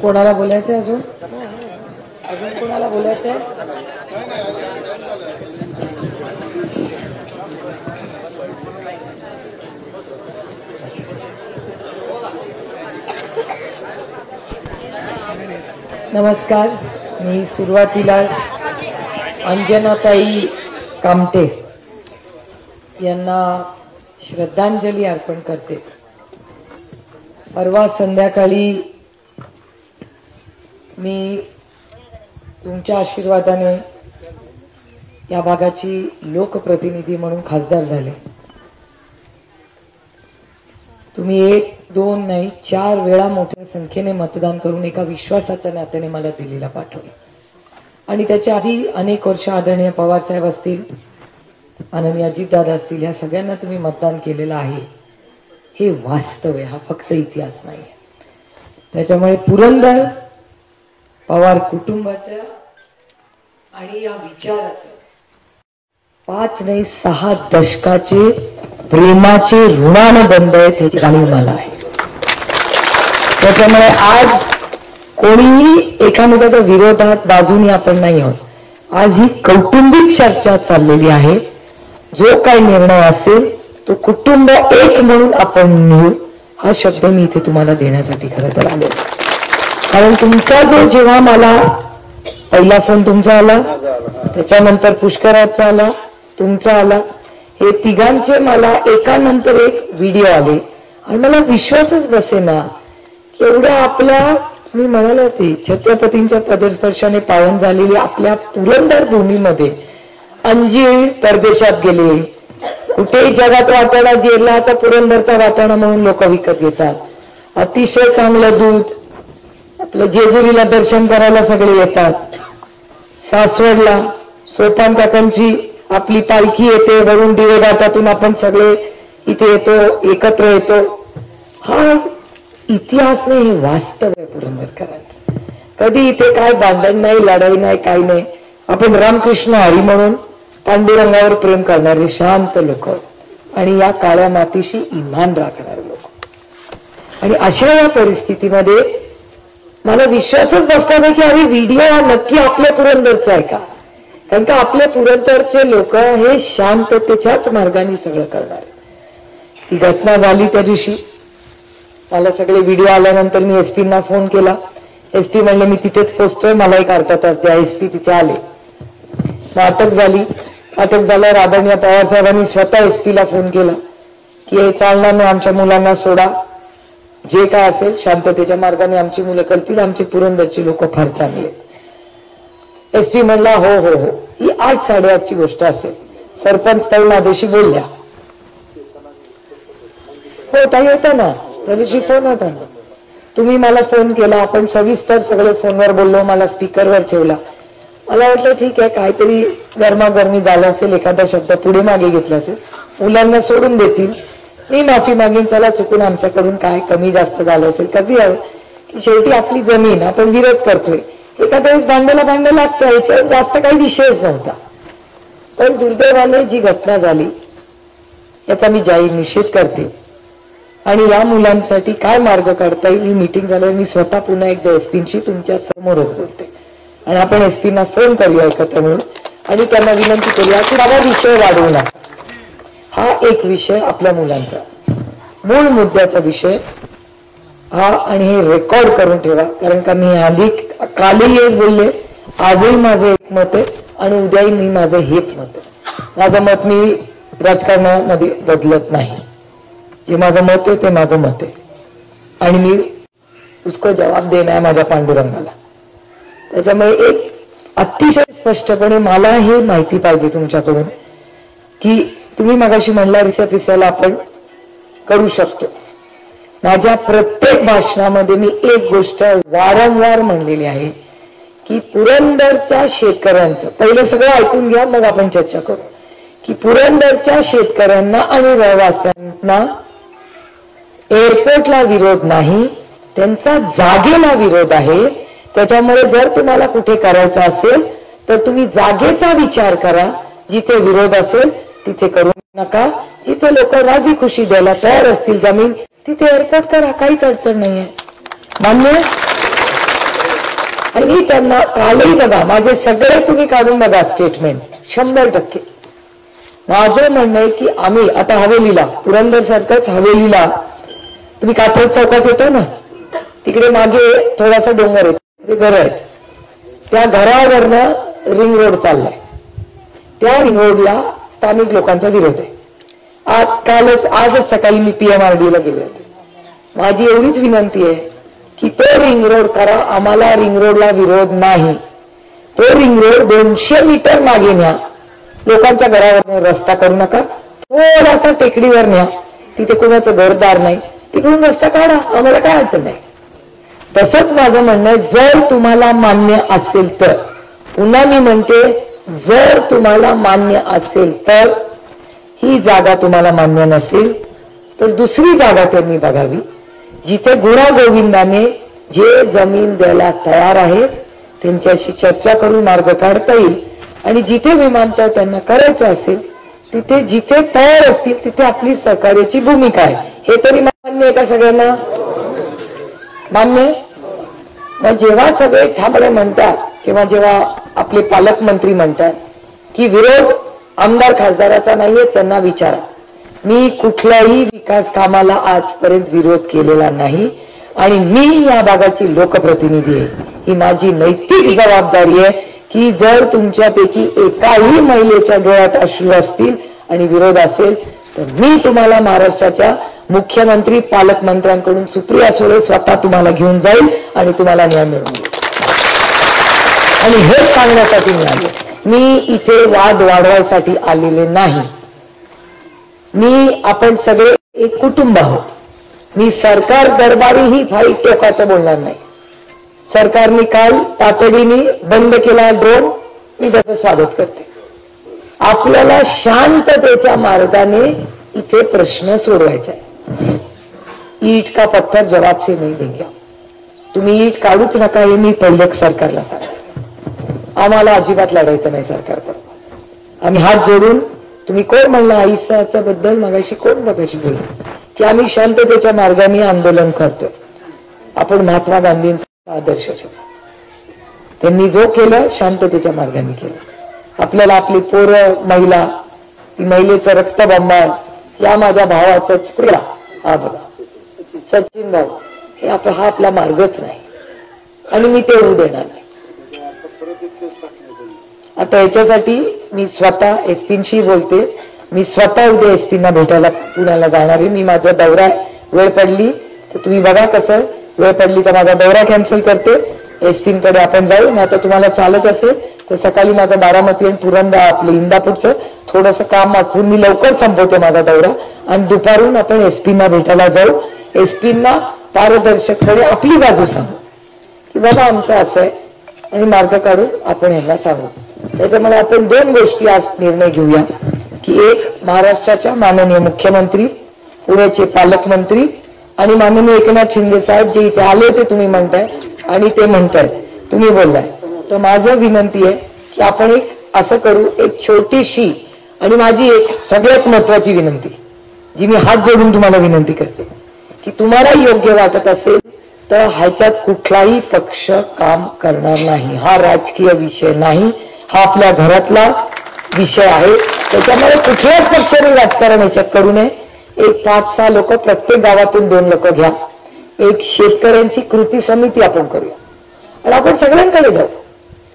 कोणाला बोलायचंय अजून? अजून कोणाला बोलायचंय? नमस्कार, मी सुरुवातीला अंजनाताई कामते यांना श्रद्धांजली अर्पण करते. परवा संध्याकाळी मी तुमच्या आशीर्वादाने या भागाची लोकप्रतिनिधी म्हणून खासदार झाले. तुम्ही 1, 2 नाही 4 वेळा मोठ्या संख्येने मतदान करून एका विश्वासाच्या नात्याने मला दिल्लीला पाठवलं. आणि त्याच्या आधी अनेक वर्ष आदरणीय पवार साहेब असतील, आदरणीय अजितदादा असतील, या सगळ्यांना तुम्ही मतदान केलेलं आहे. हे वास्तव आहे, हा फक्त इतिहास नाही. त्याच्यामुळे पुरंदर पवार कुटुंबाचं आणि या विचाराचं 5 नाही 6 दशकाचे प्रेमाचे ऋणानं बंद आहेत, ह्याची जाणीव मला आहे. त्याच्यामुळे आज कोणीही एकामेकाच्या विरोधात बाजूनी आपण नाही आहोत. आज ही कौटुंबिक चर्चा चाललेली आहे. जो काही निर्णय असेल तो कुटुंब एक म्हणून आपण नेऊ, हा शब्द मी इथे तुम्हाला देण्यासाठी खरं तर आलो. कारण तुमचा जो जेव्हा मला पहिला फोन तुमचा आला, त्याच्यानंतर पुष्कराचा आला, तुमचा आला, हे तिघांचे मला एकानंतर एक व्हिडिओ आले आणि मला विश्वासच बसेना की एवढ्या आपल्या, मी म्हणाले होते, छत्रपतींच्या पदस्पर्शाने पावन झालेली आपल्या पुरंदर भूमीमध्ये अंजीर परदेशात गेले, कुठेही जगात वाटाणा जिरला तर पुरंदरचा वाटाणा म्हणून लोक विकत घेतात. अतिशय चांगलं दूध, आपलं जेजुरीला दर्शन करायला सगळे येतात. सासवडला सोपान काकांची आपली पालखी येते, वरून दिवे घाटातून आपण सगळे इथे येतो, एकत्र येतो. हा इतिहास नाही, हे वास्तव आहे पुरंदरकरांचं. कधी इथे काय भांडण नाही, लढाई नाही, काही नाही. आपण रामकृष्ण हरी म्हणून पांडुरंगावर प्रेम करणारे शांत लोक आणि या काळ्या मातीशी इमान राखणारे लोक. आणि अशा या परिस्थितीमध्ये मला विश्वासच बसला नाही की अरे व्हिडिओ हा नक्की आपल्या पुरंदरचा आहे का. कारण का आपल्या पुरंदरचे लोक हे शांततेच्याच मार्गाने सगळं करणार. ती घटना झाली त्या दिवशी मला सगळे व्हिडिओ आल्यानंतर मी एसपींना फोन केला. एसपी म्हणले मी तिथेच पोहोचतोय, मला एक अर्धा तास द्या. एसपी तिथे आले. अटक झाली. अटक झाल्यावर आदरणीय पवार साहेबांनी स्वतः एसपीला फोन केला की हे चालणार नाही, आमच्या मुलांना सोडा, जे काय असेल शांततेच्या मार्गाने आमची मुलं करतील, आमची पुरंदरची लोक फार चांगले. एसपी म्हणला हो हो हो. ही 8-8:30ची गोष्ट असेल. सरपंच ताई माझ्याशी बोलल्या. हो ताई होता ना, त्या दिवशी फोन होता ना, तुम्ही मला फोन केला, आपण सविस्तर सगळे फोनवर बोललो, मला स्पीकरवर ठेवला. मला वाटलं ठीक आहे, काहीतरी गरमागरमी झालं असेल, एखादा शब्द पुढे मागे घेतला असेल, मुलांना सोडून देतील, मी माफी मागेन, चला चुकून आमच्याकडून काय कमी जास्त झालं असेल. कधी हवं की शेवटी आपली जमीन, आपण विरोध करतोय, एखाद्या वेळेस भांडायला लागतं, याच्यावर जास्त काही विषयच नव्हता. पण दुर्दैवाने जी घटना झाली याचा मी जाहीर निषेध करते आणि या मुलांसाठी काय मार्ग काढता येईल ही मीटिंग झाल्यावर मी स्वतः पुन्हा एकदा एसपींशी तुमच्या समोरच बोलते आणि आपण एसपींना फोन करूया एकत्र मिळून आणि त्यांना विनंती करूया की बाबा विषय वाढवू नका. हा एक विषय आपल्या मुलांचा, मूळ मुद्द्याचा विषय हा, आणि हे रेकॉर्ड करून ठेवा. कारण का मी आधी कालही एक बोलले, आजही माझं एक मत आहे आणि उद्याही मी माझं हेच मत आहे. माझं मत मी राजकारणामध्ये बदलत नाही. जे माझं मत आहे ते माझं मत आहे आणि मी उसको जबाब देणार आहे माझ्या पांडुरंगाला. त्याच्यामुळे एक अतिशय स्पष्टपणे मला हे माहिती पाहिजे तुमच्याकडून की तुम्ही मगाशी म्हणला रिसर्च आपण करू शकतो. माझ्या प्रत्येक भाषणामध्ये मी एक गोष्ट वारंवार म्हणलेली आहे की पुरंदरच्या शेतकऱ्यांचं, पहिलं सगळं ऐकून घ्या मग आपण चर्चा करू, की पुरंदरच्या शेतकऱ्यांना आणि रहिवाशांना एअरपोर्टला विरोध नाही, त्यांचा जागेला विरोध आहे. त्याच्यामुळे जर तुम्हाला कुठे करायचं असेल तर तुम्ही जागेचा विचार करा. जिथे विरोध असेल तिथे करू नका. जिथे लोक राजी खुशी द्यायला तयार असतील जमीन तिथे एअरपोर्ट करा, काहीच अडचण नाहीये. मान्य. आणि मी त्यांना कालही बघा, माझे सगळे तुम्ही काढून बघा स्टेटमेंट, 100%. माझं म्हणणं आहे की आम्ही आता हवेलीला, पुरंदर सारखंच हवेलीला, तुम्ही कात्रज चौकात येतो ना, तिकडे मागे थोडासा डोंगर आहे, ते घर आहे, त्या घरावरनं रिंग रोड चाललाय. त्या रिंग रोडला स्थानिक लोकांचा विरोध आहे. आजच सकाळी मी PMRD ला गेले होते. माझी एवढीच विनंती आहे की तो रिंग रोड करा, आम्हाला रिंग रोडला विरोध नाही. तो रिंग रोड 200 मीटर मागे न्या, लोकांच्या घरावर रस्ता करू नका. थोडासा टेकडीवर न्या, तिथे कोणाचं घरदार नाही, तिकडून रस्ता काढा, आम्हाला काय अडचण नाही. तसंच माझं म्हणणं आहे, जर तुम्हाला मान्य असेल तर, पुन्हा मी म्हणते जर तुम्हाला मान्य असेल तर, ही जागा तुम्हाला मान्य नसेल तर दुसरी जागा त्यांनी बघावी जिथे गुणागोविंदाने जे जमीन द्यायला तयार आहेत त्यांच्याशी चर्चा करून मार्ग काढता येईल. आणि जिथे विमानतळ त्यांना करायचं असेल तिथे, जिथे तयार असतील तिथे आपली सहकार्याची भूमिका आहे. हे तरी मान्य आहे का सगळ्यांना? मान्य. मग जेव्हा सगळे ठामरे म्हणतात किंवा जेव्हा आपले पालकमंत्री म्हणतात की विरोध आमदार खासदाराचा नाहीये, त्यांना विचारा. मी कुठल्याही विकास कामाला आजपर्यंत विरोध केलेला नाही आणि मी या भागाची लोकप्रतिनिधी आहे. ही माझी नैतिक जबाबदारी आहे की जर तुमच्यापैकी एकाही महिलेच्या डोळ्यात अश्रू असतील आणि विरोध असेल तर मी तुम्हाला महाराष्ट्राच्या मुख्यमंत्री पालकमंत्र्यांकडून सुप्रिया सुळे स्वतः तुम्हाला घेऊन जाईल आणि तुम्हाला न्याय मिळवून देईल. आणि हेच सांगण्यासाठी मी आले. मी इथे वाद वाढवायसाठी आलेले नाही. आपण सगळे एक कुटुंब आहोत. मी सरकार दरबारीही फाईट टोकाचं बोलणार नाही. सरकारने काल तातडीने बंद केला ड्रोन, मी त्याचं स्वागत करते. आपल्याला शांततेच्या मार्गाने इथे प्रश्न सोडवायचा आहे. ईट का पत्थर जवाब से नहीं देंगे. तुम्ही ईट काढूच नका हे मी पहिले सरकारला सांगते. आम्हाला अजिबात लढायचं नाही सरकारवर. आम्ही हात जोडून, तुम्ही कोण म्हणला आईसाच्या बद्दल मगाशी कोण मगाशी बोलला की आम्ही शांततेच्या मार्गाने आंदोलन करतोय. आपण महात्मा गांधींचा आदर्श होता. त्यांनी जो केलं शांततेच्या मार्गाने केलं. आपल्याला आपली पोरं, महिला, ती महिलेचं रक्तबंबाळ, या माझ्या भावाचा चित्रा, हा बघा सचिन भाऊ, हे हा आपला मार्गच नाही आणि मी ते होऊ देणार नाही. आता याच्यासाठी मी स्वतः एसपींशी बोलते. मी स्वतः उद्या एसपींना भेटायला पुण्याला जाणार आहे. मी माझा दौरा वेळ पडली तर तुम्ही बघा कसं, वेळ पडली तर माझा दौरा कॅन्सल करते. एसपींकडे आपण जाऊ. नाही आता तुम्हाला चालत असेल तर सकाळी माझा बारामती आणि पुरंदा आपलं इंदापूरचं थोडंसं काम आठवून मी लवकर संपवते माझा दौरा आणि दुपारून आपण एसपींना भेटायला जाऊ. एसपींना पारदर्शकपणे आपली बाजू सांगू की बाबा आमचं असं आहे आणि मार्ग काढून आपण यांना सांगू. त्याच्यामुळे आपण दोन गोष्टी आज निर्णय घेऊया की एक, महाराष्ट्राच्या माननीय मुख्यमंत्री, पुण्याचे पालकमंत्री आणि माननीय एकनाथ शिंदे साहेब जे इथे आले ते तुम्ही म्हणताय आणि ते म्हणताय, तुम्ही बोललाय, तर माझं विनंती आहे की आपण एक असं करू, एक छोटीशी आणि माझी एक सगळ्यात महत्वाची विनंती जी मी हात जोडून तुम्हाला विनंती करते की तुम्हाला योग्य वाटत असेल तर ह्याच्यात कुठलाही पक्ष काम करणार नाही. हा राजकीय विषय नाही, हा आपल्या घरातला विषय आहे. त्याच्यामुळे कुठल्याच पक्षाने राजकारण याच्यात करू नये. एक 5-6 लोक प्रत्येक गावातून 2 लोक घ्या. एक शेतकऱ्यांची कृती समिती आपण करूया आणि आपण सगळ्यांकडे जाऊ.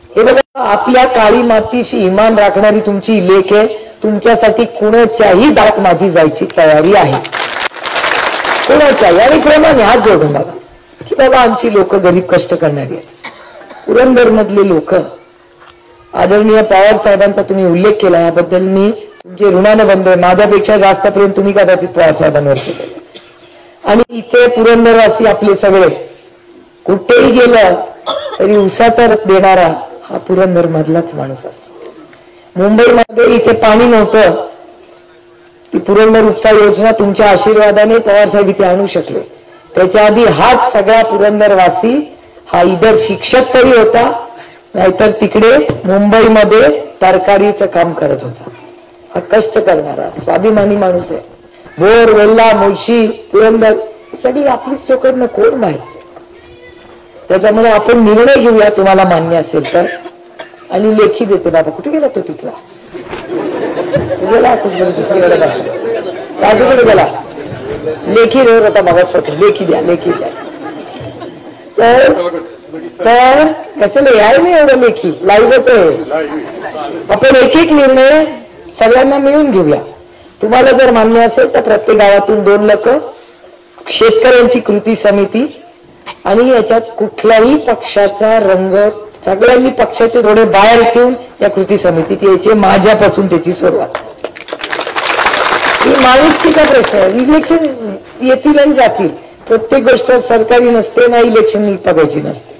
हे बघा, आपल्या काळी मातीशी इमान राखणारी तुमची लेख आहे. तुमच्यासाठी कुणाच्याही दाट माझी जायची तयारी आहे. कुणाच्याही आणि प्रेमाने हात जोडून बघा की बाबा आमची लोक गरीब कष्ट करणारी आहेत. पुरंदर मधले लोक, आदरणीय पवार साहेबांचा तुम्ही उल्लेख केला, याबद्दल मी तुमचे ऋणानं बंद आहे. माझ्यापेक्षा जास्त प्रेम तुम्ही कदाचित पवार साहेबांवर केले. आणि इथे पुरंदरवासी आपले सगळे कुठेही गेलं तरी उसाचा रस देणारा हा पुरंदर मधलाच माणूस असतो. मुंबईमध्ये इथे पाणी नव्हतं, ती पुरंदर उपसा योजना तुमच्या आशीर्वादाने पवार साहेब इथे आणू शकले. त्याच्या आधी हाच सगळा पुरंदरवासी हा इधर शिक्षक तरी होता, नाहीतर तिकडे मुंबईमध्ये तरकारीचं काम करत होता. हा कष्ट करणारा स्वाभिमानी माणूस आहे. भोर, वेल्ला, मुळशी, पुरंदर सगळी आपलीच लोकांना कोण माहिती. त्याच्यामुळे आपण निर्णय घेऊया तुम्हाला मान्य असेल तर. आणि लेखी देते. बाबा कुठे गेला तो तिथला, गेला राजूकडे गेला. लेखी रे होता बाबा, लेखी द्या, लेखी द्या. तर कसं याय नाही एवढं लेखी लाईव्ह आहे. आपण एक एक निर्णय सगळ्यांना मिळून घेऊया. तुम्हाला जर मान्य असेल तर प्रत्येक गावातून 2 लोक, शेतकऱ्यांची कृती समिती आणि याच्यात कुठल्याही पक्षाचा रंग, सगळ्यांनी पक्षाचे थोडे बाहेर ठेवून या कृती समितीत यायचे. माझ्यापासून त्याची सुरुवात. ही माणुसकीचा प्रश्न आहे. इलेक्शन येतील आणि जातील. प्रत्येक गोष्ट सरकारी नसते ना, इलेक्शन बघायची नसते.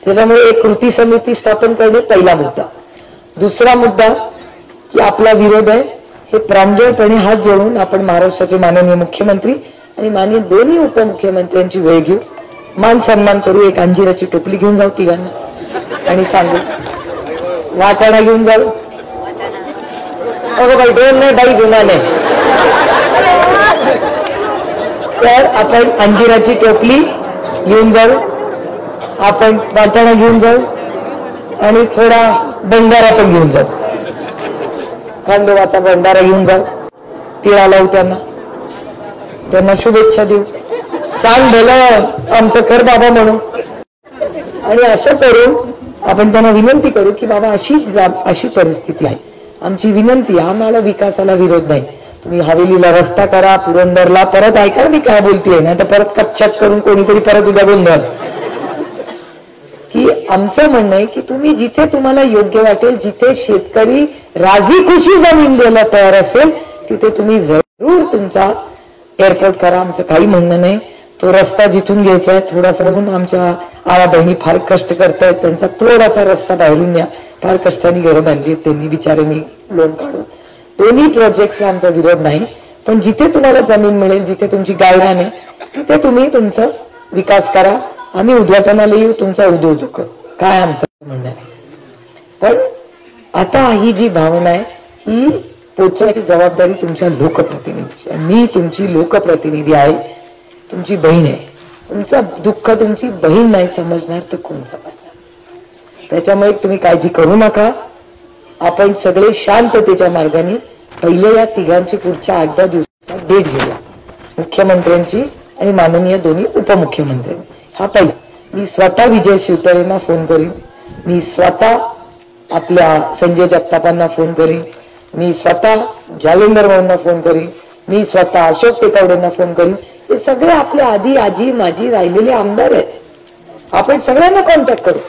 त्याच्यामुळे एक कृती समिती स्थापन करणे पहिला मुद्दा. दुसरा मुद्दा की आपला विरोध आहे हे प्रांजळपणे हात जोडून आपण महाराष्ट्राचे माननीय मुख्यमंत्री आणि माननीय दोन्ही उपमुख्यमंत्र्यांची वेळ घेऊ, मान सन्मान करू. एक अंजिराची टोपली घेऊन जाऊ तिघांना आणि सांगू, वाटाणा घेऊन जाऊ. अगं बाई ड्रोन नाही बाई, गुन्हा नाही. तर आपण अंजिराची टोपली घेऊन जाऊ, आपण वाटाणा घेऊन जाऊ आणि थोडा भंडारा पण घेऊन जाऊ. खंडोबाचा भंडारा घेऊन जाऊ, तिळा लावू, त्यांना शुभेच्छा देऊ. चांग भलं आमचं कर बाबा म्हणू. आणि असं करू आपण त्यांना विनंती करू की बाबा अशी परिस्थिती आहे. आमची विनंती, आम्हाला विकासाला विरोध नाही. तुम्ही हवेलीला रस्ता करा, पुरंदरला परत ऐका मी काय बोलतेय, नाही तर परत कच्च्याच करून कोणीतरी परत उद्या गोंधळ. की आमचं म्हणणं आहे की तुम्ही जिथे तुम्हाला योग्य वाटेल, जिथे शेतकरी राजी खुशी जमीन द्यायला तयार असेल, तिथे तुम्ही जरूर तुमचा एअरपोर्ट करा. आमचं काही म्हणणं नाही. तो रस्ता जिथून घ्यायचा आहे थोडासा बघून, आमच्या आया बहिणी फार कष्ट करतायत, त्यांचा थोडासा रस्ता बाहेरून द्या. फार कष्टाने घरं बांधली त्यांनी बिचाऱ्यांनी लोन काढून. दोन्ही प्रोजेक्टचा आमचा विरोध नाही, पण जिथे तुम्हाला जमीन मिळेल, जिथे तुमची गायरान आहे, तिथे तुम्ही तुमचा विकास करा. आम्ही उद्घाटनाला येऊ, तुमचा उद्योग करू, काय आमचं म्हणणं आहे. पण आता ही जी भावना आहे ही पोचवायची जबाबदारी तुमच्या लोकप्रतिनिधीची. मी तुमची लोकप्रतिनिधी आहे, तुमची बहीण आहे. तुमचं दुःख तुमची बहीण नाही समजणार तर कोण समजणार. त्याच्यामुळे तुम्ही काळजी करू नका. आपण सगळे शांततेच्या मार्गाने पहिले या तिघांची पुढच्या 8-10 दिवसात डेट घेऊया, मुख्यमंत्र्यांची आणि माननीय दोन्ही उपमुख्यमंत्र्यांनी. हा पहिला. मी स्वतः विजय शिवतरेंना फोन करीन, मी स्वतः आपल्या संजय जगतापांना फोन करीन, मी स्वतः जालेंदर भाऊंना फोन करीन, मी स्वतः अशोक टेकावडेंना फोन करीन. हे सगळे आपले आधी आजी माझी राहिलेले आमदार आहेत. आपण सगळ्यांना कॉन्टॅक्ट करू,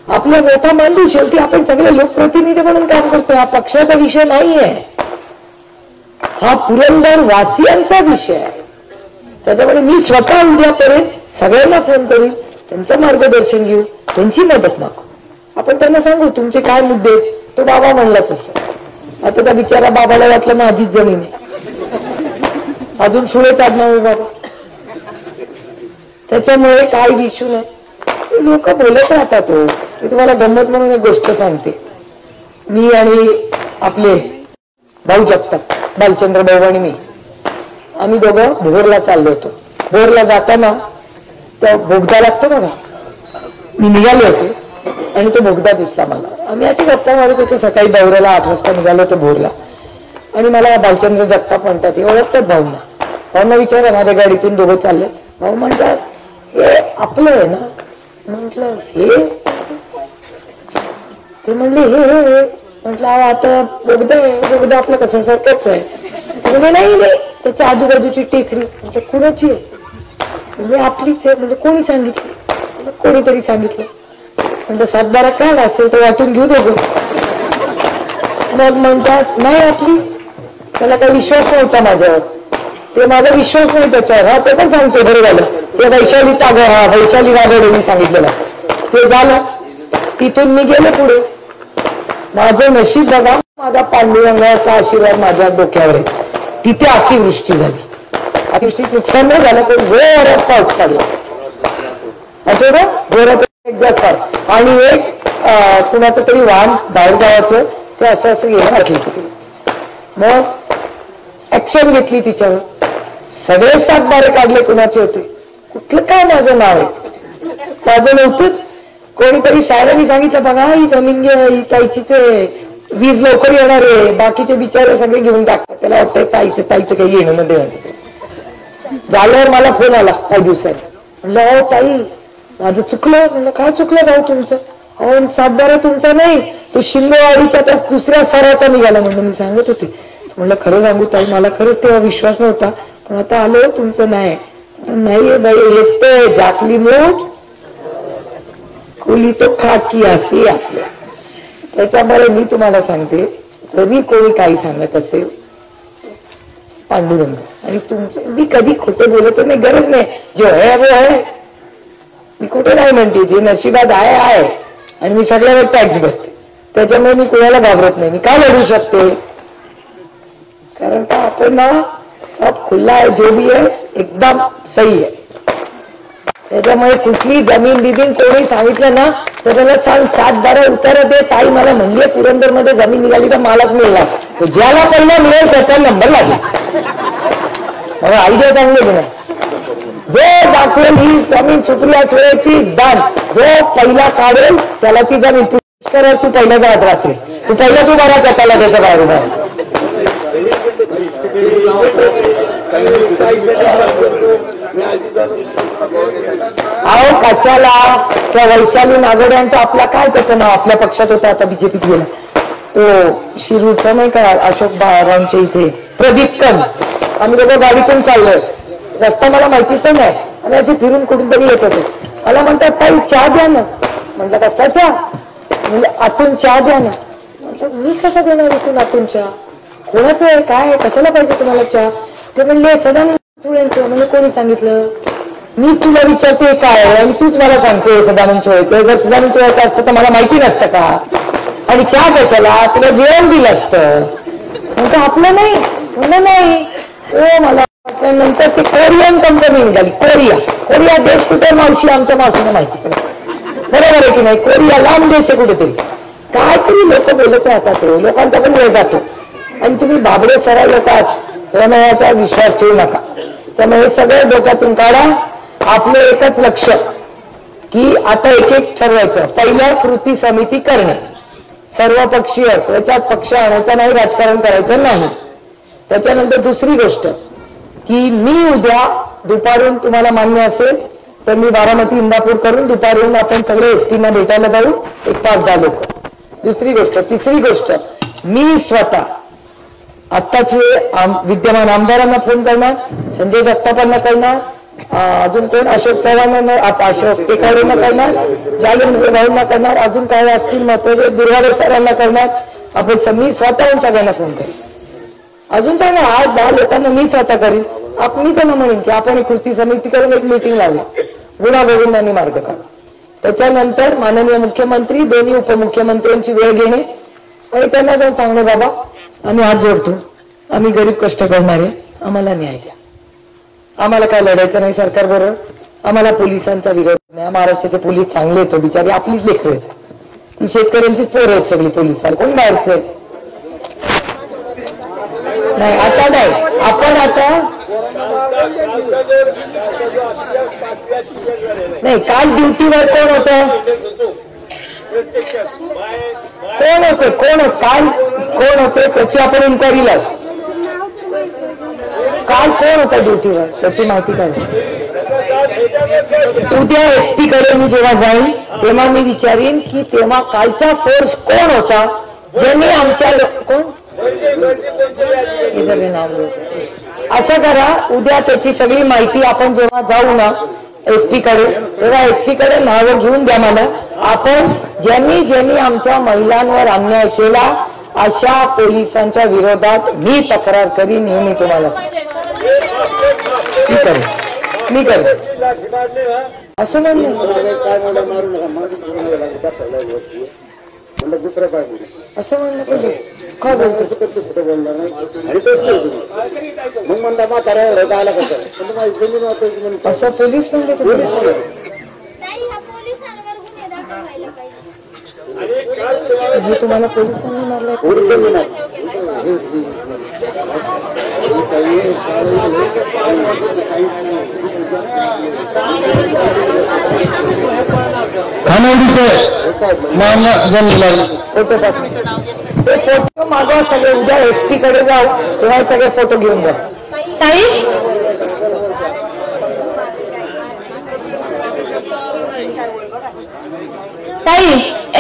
आपला मोठा मांडू. शेवटी आपण सगळे लोकप्रतिनिधी म्हणून काम करतो. हा पक्षाचा विषय नाहीये, हा पुरंदर वासियांचा विषय आहे. त्याच्यामुळे मी स्वतः उद्यापर्यंत सगळ्यांना फोन करीन, त्यांचं मार्गदर्शन घेऊ, त्यांची मदत मागू. आपण त्यांना सांगू तुमचे काय मुद्दे. तो बाबा म्हणला तसं. आता त्या बिचारा बाबाला वाटलं माझीच जमीन आहे, अजून सुळे काढणार बाबा. त्याच्यामुळे काय इश्यू नाही, लोक बोलत राहतात. मी तुम्हाला गंमत म्हणून एक गोष्ट सांगते. मी आणि आपले भाऊ जगतात, बालचंद्र भाऊ आणि मी, आम्ही दोघं भोरला चाललो होतो. भोरला जाताना त्या बोगदा लागतो बघा, मी निघाले होते आणि तो बोगदा दिसला मला. आम्ही अशी गप्पा मारत होतो. सकाळी दौऱ्याला 8 वाजता निघालो होतो भोरला. आणि मला बालचंद्र जगताप म्हणतात, हे ओळखतात भाऊंना. भाऊंना विचारा माझ्या गाडीतून दोघं चालले. भाऊ म्हणतात हे आपलं आहे ना. म्हटलं हे, ते म्हणले हे. म्हटलं आता बोगदा आपलं कसं सारखंच आहे. म्हणजे नाही त्याच्या आजूबाजूची टेकडी. म्हणजे कुणाची आहे? म्हणजे आपलीच आहे. म्हणजे कोणी सांगितली? कोणीतरी सांगितलं. म्हणजे 7-12 काढ असेल तर वाटून घेऊ दोघं. मग म्हणतात नाही आपली. त्याला काही विश्वास नव्हता माझ्यावर. ते माझा विश्वास नाही त्याच्यावर. हा ते पण सांगतो बरं झालं. ते वैशाली वैशाली वाघोडेंनी सांगितलेलं ते झालं. तिथून मी गेले पुढे. माझं नशीब बघा, माझा पांडुरंगाचा आशीर्वाद माझ्या डोक्यावर आहे. तिथे अतिवृष्टी झाली. अतिवृष्टीत नुकसान नाही झालं, पण जोरात पाऊस पडला. जोरात जास्त. आणि एक कुणाचं तरी वाहन बाहेर गावाचं ते असं गेलं वाटलं. मग ऍक्शन घेतली तिच्यावर. सगळे 7-12 काढले. कुणाचे होते? कुठलं काय माझं नाव आहे? माझं नव्हतंच. कोणीतरी शाळेने सांगितलं बघा ही जमीन ही ताईचीच आहे, वीज लवकर येणार आहे. बाकीचे बिचारे सगळे घेऊन टाकतात. त्याला वाटतंय ताईचं काही येणं मध्ये. झाल्यावर मला फोन आला काही दिवसांनी. म्हणलं हो ताई माझं चुकलं. म्हणलं काय चुकलं भाऊ तुमचं? हो 7-12 तुमचा नाही, तो शिंदेवाडीच्या त्या दुसऱ्या सराचा निघाला. म्हणलं मी सांगत होते. म्हणलं खरं सांगू ताई मला खरंच तेव्हा विश्वास नव्हता, पण आता आलो तुमचं नाही. नाही बाई येते जाकली मोठ खोली तो खाकी असे आपल्या. त्याच्यामुळे मी तुम्हाला सांगते, जरी कोणी काही सांगत असेल पांडुरंग आणि तुमचं, मी कधी खोटे बोलत नाही, गरज नाही. जो आहे वो आहे. मी खोटे नाही म्हणते, जे नशिबात आहे. आणि मी सगळ्यावर टॅक्स भरते. त्याच्यामुळे मी कोणाला घाबरत नाही. मी काय लढू शकते? कारण का आपण ना सब खुला आहे, जो भी आहे एकदम सही आहे. त्याच्यामुळे कुठली जमीन बिबीन कोणी सांगितलं ना तर त्याला सांग 7-12 उत्तर दे. ताई मला म्हणजे पुरंदर मध्ये जमीन निघाली तर मालच मिळणार. ज्याला पहिला मिळेल त्याचा नंबर लागेल. मला आयडिया चांगली नाही. जो दाखवेल ही जमीन सुप्रिया सुळेची दान, जो पहिला काढेल त्याला ती जमीन. पुष्कर तू पहिला जात राहते. तू पहिला तू बरा त्याला त्याच्या बाहेर उभा. अहो कशाला त्या वैशाली नागोड्यांचं आपला काय त्याचं नाव आपल्या पक्षात होतं, आता बीजेपीत गेला. तो शिरूरचा नाही का अशोक बाळारामच्या इथे प्रदीप कन, आम्ही दोघं गाडीतून चाललोय, रस्ता मला माहिती पण नाही आणि असे फिरून कुठून तरी येत होते. मला म्हणतात ताई चहा द्या ना. म्हटलं कसला चहा? म्हणजे आतून चहा द्या ना. म्हटलं मी कसं देणार इथून आतून चहा? कोणाचं आहे काय आहे, कशाला पाहिजे तुम्हाला चहा? ते म्हणले सदानंद चोळेंचं. म्हणजे कोणी सांगितलं? मीच तुला विचारते काय आणि तूच मला सांगते सदानंद चोळेचं. जर सदानंद चोळेचं असतं तर मला माहिती नसतं का? आणि चहा कशाला? तुला जेवण दिलं असतं. म्हणतो आपलं नाही. म्हणलं नाही. ओ मला नंतर ती कोरियन कंपनी निघाली. कोरिया देश कुठे मावशी? आमच्या मावशीला माहिती पडलं. बरोबर आहे की नाही? कोरिया लांब देश आहे कुठेतरी. काहीतरी लोक बोलत राहतात, लोकांचा पण वेळ जातो आणि तुम्ही बाबडे सरळ येतात त्यामुळे विश्वास ठेवू नका. त्यामुळे हे सगळं डोक्यातून काढा. आपलं एकच लक्ष की आता एक एक ठरवायचं. पहिल्या कृती समिती करणे, सर्व पक्षीय, त्याच्यात पक्ष आणायचा नाही, राजकारण करायचं नाही. त्याच्यानंतर दुसरी गोष्ट की मी उद्या दुपारून तुम्हाला मान्य असेल तर मी बारामती इंदापूर करून दुपारून आपण सगळे एसटीना भेटायला जाऊ, एक 5-10 लोक. दुसरी गोष्ट. तिसरी गोष्ट, मी स्वतः आत्ताचे विद्यमान आमदारांना फोन करणार, संजय जगतापांना करणार, अजून कोण अशोक चव्हाणांना, अशोक टेकाडेंना करणार, जालिंद्र भाऊंना करणार, अजून काय असतील महत्वाचे दुर्गाडे सरांना करणार. आपण मी स्वतःहून सगळ्यांना फोन करेन. अजून काय नाही, 8-10 लोकांना मी स्वतः करीन. मी त्यांना म्हणेन की आपण एक कृती समिती करून एक मीटिंग लावली, गुणागोविंदांनी मार्ग काढ. त्याच्यानंतर माननीय मुख्यमंत्री, दोन्ही उपमुख्यमंत्र्यांची वेळ घेणे आणि त्यांना जाऊन सांगणे बाबा आम्ही हात जोडतो, आम्ही गरीब कष्ट करणारे, आम्हाला न्याय द्या. आम्हाला काय लढायचं नाही सरकारबरोबर, आम्हाला पोलिसांचा विरोध नाही. महाराष्ट्राचे पोलीस चांगले येतो, बिचारी आपलीच लेकरं आहेत, ती शेतकऱ्यांची चोर आहेत सगळी पोलिस, कोण बाहेरचे नाही. आता नाही, आपण आता नाही. काल ड्युटीवर कोण होतं? काल कोण होते त्याची आपण इन्क्वायरी लावू. काल कोण होता ड्युटीवर त्याची माहिती काढू. उद्या एसपी कडे मी जेव्हा जाईन तेव्हा मी विचारीन की तेव्हा कालचा फोर्स कोण होता ज्यांनी आमच्या कोण असं करा. उद्या त्याची सगळी माहिती आपण जेव्हा जाऊ ना एसपी कडे तेव्हा एसपी कडे नावं घेऊन द्या मला. आपण ज्यांनी आमच्या महिलांवर अन्याय केला अशा पोलिसांच्या विरोधात मी तक्रार करीन हे मी तुम्हाला मी करेन. असं म्हणलं असं म्हणलं पाहिजे का बोलतो बोलला नाही मग म्हणता म्हातारा आला कसं असं पोलीस म्हणले. हे तुम्हाला पोलिसांनी मारलं ते फोटो मागवा सगळे. उद्या एसटी कडे जाऊ तेव्हा सगळे फोटो घेऊन जा. ताई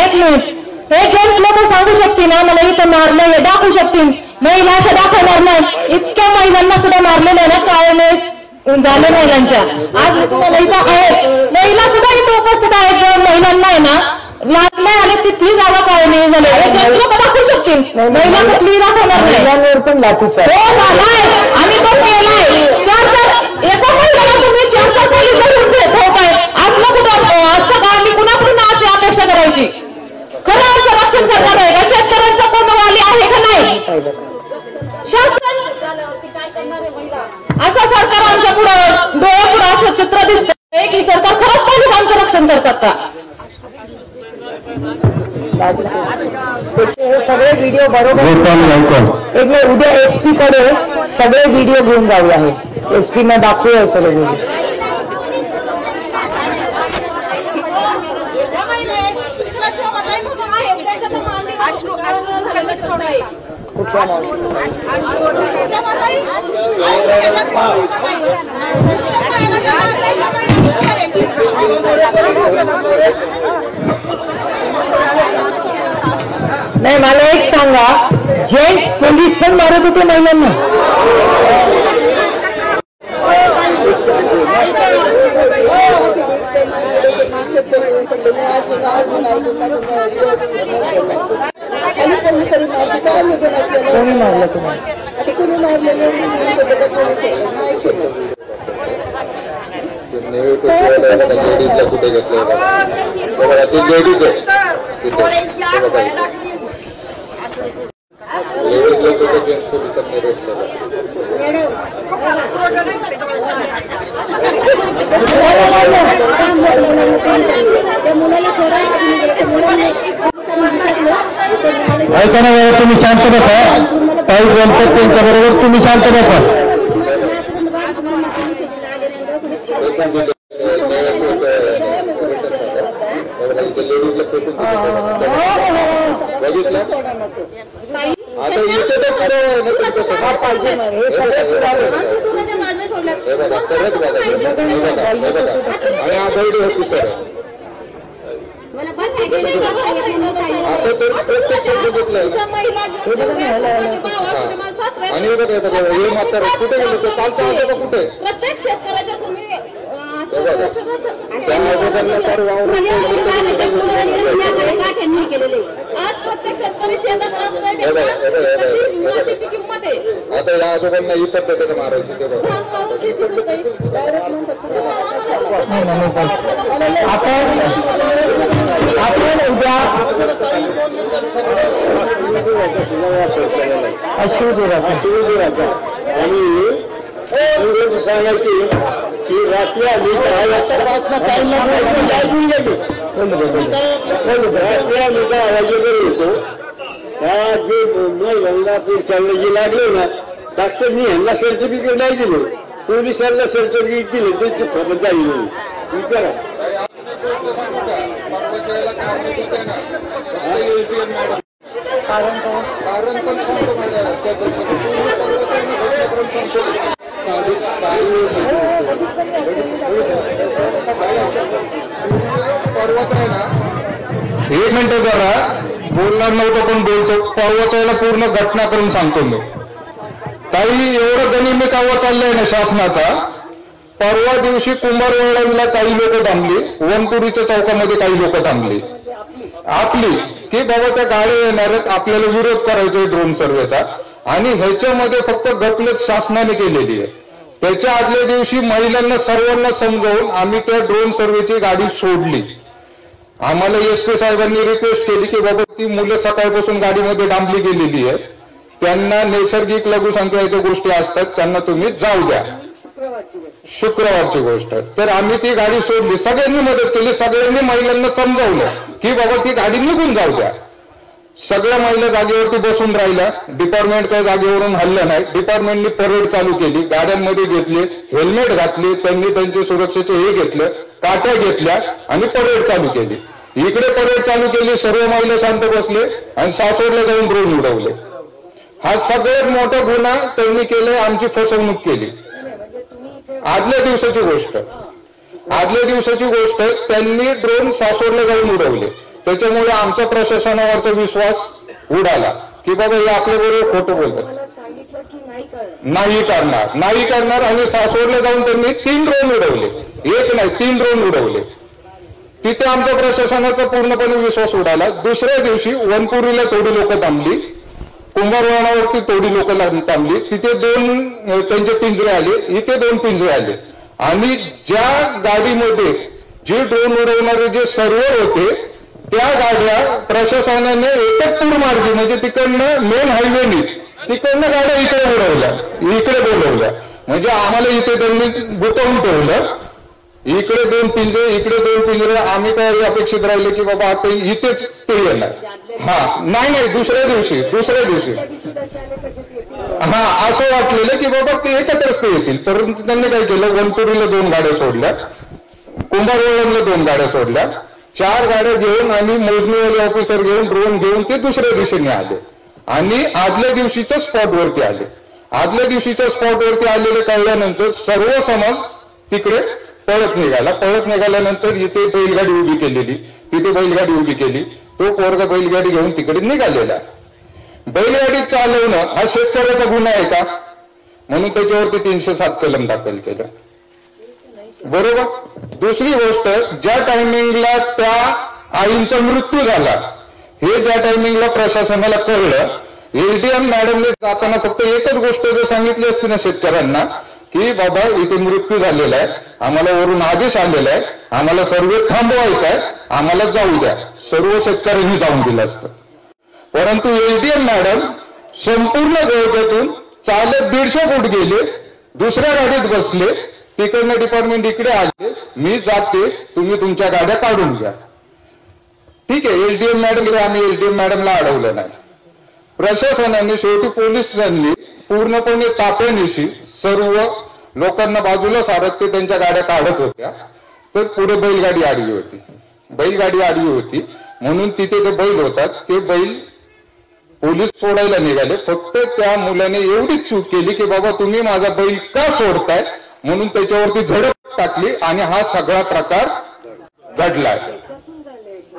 एक मिनिट, हे जेंट्स लोक सांगू शकतील ना मला इथं मारलं हे दाखवू शकतील, महिला अशा दाखवणार नाही. इतक्या महिलांना सुद्धा मारलेलं ना काय झाले महिलांच्या. आज तुम्हाला इथं आहेत महिला सुद्धा इथं उपस्थित आहेत, महिलांना आहे ना लागलंय आणि तिथली जागा काय नाही झाली लोक दाखवू शकतील, महिला कुठलीही दाखवणार नाही. पण लाठीचा हो झालाय आणि तो केलाय. 4-4 एका महिलेला तुम्ही 4-4 पोलीस धरून ठेवत आहे. असलं कुठं असतं का? आम्ही कुणाकडून अशी अपेक्षा करायची? खरं असं रक्षण करणार आहे का? शेतकऱ्यांचा कोण वाली आहे का नाही? शासन असं सरकार आमच्या पुढं डोळ्यापुढं असं चित्र दिसतंय की सरकार खरंच पोलीस आमचं रक्षण करतात का? सगळे व्हिडिओ बरोबर एक उद्या एसपी कडे सगळे व्हिडिओ घेऊन जाऊ आहे. एसपी न दाखवूया सगळे व्हिडिओ. नाही मला एक सांगा, जेंट्स पोलीस पण मारत होते महिलांना. कोणी मारलं तुम्हाला? कोणी मारलेलं कुठे घेतलं लेडीज ऐका ना, तुम्ही शांत बसा. काही बोलतात त्यांच्या बरोबर तुम्ही शांत बसा. आता इथे तर खरं आणि आघाडी होती सर. आता तर प्रत्येक शब्द घेतलाय आणि हे मात्र कुठे गेलो तो कालचा होता का कुठे? प्रत्येक शेतकऱ्याच्या तुम्ही आज प्रत्येक शेतकरी शेतात किंमत आहे. आता या आजोबांना ही पद्धतीने मारायची ते आपण उद्या आणि सांगायची की रात्री आम्ही होतो त्या जे महिलांना जी लागले ना डॉक्टरनी ह्यांना सर्टिफिकेट नाही दिलं, पोलिसांना सर्टिफिकेट दिले, त्यांची खबर झाली नाही. विचारा एक मिनिट जरा बोलणार नव्हतं पण बोलतो. पर्वचायला पूर्ण घटना करून सांगतो मी. काही एवढं गनिमित आवाज चाललंय ना शासनाचा. परवा दिवशी कुंभारवाड्याला काही लोक थांबली, वनपुरीच्या चौकामध्ये काही लोक थांबली आपली, की बाबा त्या गाड्या येणार आहेत, आपल्याला विरोध करायचा आहे ड्रोन सर्वेचा. आणि ह्याच्यामध्ये फक्त गफलत शासनाने केलेली आहे. त्याच्या आदल्या दिवशी महिलांना सर्वांना समजावून आम्ही त्या ड्रोन सर्वेची गाडी सोडली. आम्हाला SP साहेबांनी रिक्वेस्ट केली की बाबा ती मुलं सकाळपासून गाडीमध्ये डांबली गेलेली आहे, त्यांना नैसर्गिक लघुसंख्येच्या गोष्टी असतात, त्यांना तुम्ही जाऊ द्या. शुक्रवारची गोष्ट. तर आम्ही ती गाडी सोडली, सगळ्यांनी मदत केली, सगळ्यांनी महिलांना समजावलं की बाबा ती गाडी निघून जाऊ द्या. सगळ्या महिला जागेवरती बसून राहिल्या. डिपार्टमेंट काही जागेवरून हल्लं नाही. डिपार्टमेंटनी परेड चालू केली, गाड्यांमध्ये घेतले, हेल्मेट घातले, त्यांनी त्यांचे सुरक्षेचे हे घेतलं, काट्या घेतल्या आणि परेड चालू केली. इकडे परेड चालू केली, सर्व महिला शांत बसले आणि सासवडला जाऊन ड्रोन उडवले. हा सगळ्यात मोठा गुन्हा त्यांनी केलाय, आमची फसवणूक केली. आदल्या दिवसाची गोष्ट त्यांनी ड्रोन सासवडला जाऊन उडवले. त्याच्यामुळे आमचा प्रशासनावरचा विश्वास उडाला की बाबा हे आपल्या बरोबर खोटं बोलतात, नाही करणार. आणि सासवडला जाऊन त्यांनी 3 ड्रोन उडवले, एक नाही 3 ड्रोन उडवले. तिथे आमच्या प्रशासनाचा पूर्णपणे विश्वास उडाला. दुसऱ्या दिवशी वनपुरीला थोडी लोक थांबली, कुंभारवाडावरती थोडी लोक थांबली. तिथे 2 त्यांचे पिंजरे आले, इथे 2 पिंजरे आले. आणि ज्या गाडीमध्ये जे ड्रोन उडवणारे जे सर्व्हर होते त्या गाड्या प्रशासनाने एकच मार्गी म्हणजे तिकडनं मेन हायवेनी तिकडनं गाड्या इकडे उडवल्या, इकडे बोलवल्या. म्हणजे आम्हाला इथे त्यांनी गुंतवून ठेवलं. इकडे 2 पिंजरे, इकडे 2 पिंजरे. आम्ही काय अपेक्षित राहिले की बाबा आता इथेच ते येणार. नाही दुसऱ्या दिवशी असं वाटलेलं की बाबा ते एकत्रच ते येतील. परंतु त्यांनी काय केलं, वनपुरीला 2 गाड्या सोडल्या, कुंभारवाड्याला 2 गाड्या सोडल्या, 4 गाड्या घेऊन आणि मोजणीवाले ऑफिसर घेऊन ड्रोन घेऊन ते दुसऱ्या दिशेने आले आणि आदल्या दिवशीच्या स्पॉटवरती आले. आदल्या दिवशीच्या स्पॉटवरती आलेले कळल्यानंतर सर्व समाज तिकडे पळत निघाल्यानंतर इथे बैलगाडी उभी केलेली, तिथे बैलगाडी उभी केली. तो पोरगा बैलगाडी घेऊन तिकडे निघालेला. बैलगाडी चालवणं हा शेतकऱ्याचा गुन्हा आहे का? म्हणून त्याच्यावरती 307 कलम दाखल केलं. बरोबर. दुसरी गोष्ट, ज्या टायमिंगला त्या आईंचा मृत्यू झाला, हे ज्या टायमिंगला प्रशासनाला कळलं, एसडीएम मॅडमने जाताना फक्त एकच गोष्ट जर सांगितली असती ना शेतकऱ्यांना, की बाबा इथे मृत्यू झालेला आहे, आम्हाला वरून आदेश आलेला आहे, आम्हाला सर्वे थांबवायचा आहे, आम्हाला जाऊ द्या, सर्व शेतकऱ्यांनी जाऊन दिलं असतं. परंतु एसडीएम मॅडम संपूर्ण गोव्यातून चालत 150 फूट गेले, दुसऱ्या गाडीत बसले, तिकडनं डिपार्टमेंट इकडे आले, मी जाते, तुम्ही तुमच्या गाड्या काढून घ्या. ठीक आहे, एसडीएम मॅडम, आम्ही एसडीएम मॅडमला अडवलं नाही. प्रशासनाने शेवटी पोलिसांनी पूर्णपणे ताप्यानिशी सर्व लोकांना बाजूला सारत ते त्यांच्या गाड्या काढत होत्या. तर पुढे बैलगाडी आडवी होती. बैलगाडी आडवी होती म्हणून तिथे ते बैल होतात, ते बैल पोलीस सोडायला निघाले. फक्त त्या मुलाने एवढीच चूक केली की बाबा तुम्ही माझा बैल का सोडताय, म्हणून त्याच्यावरती झडप टाकली आणि हा सगळा प्रकार घडलाय.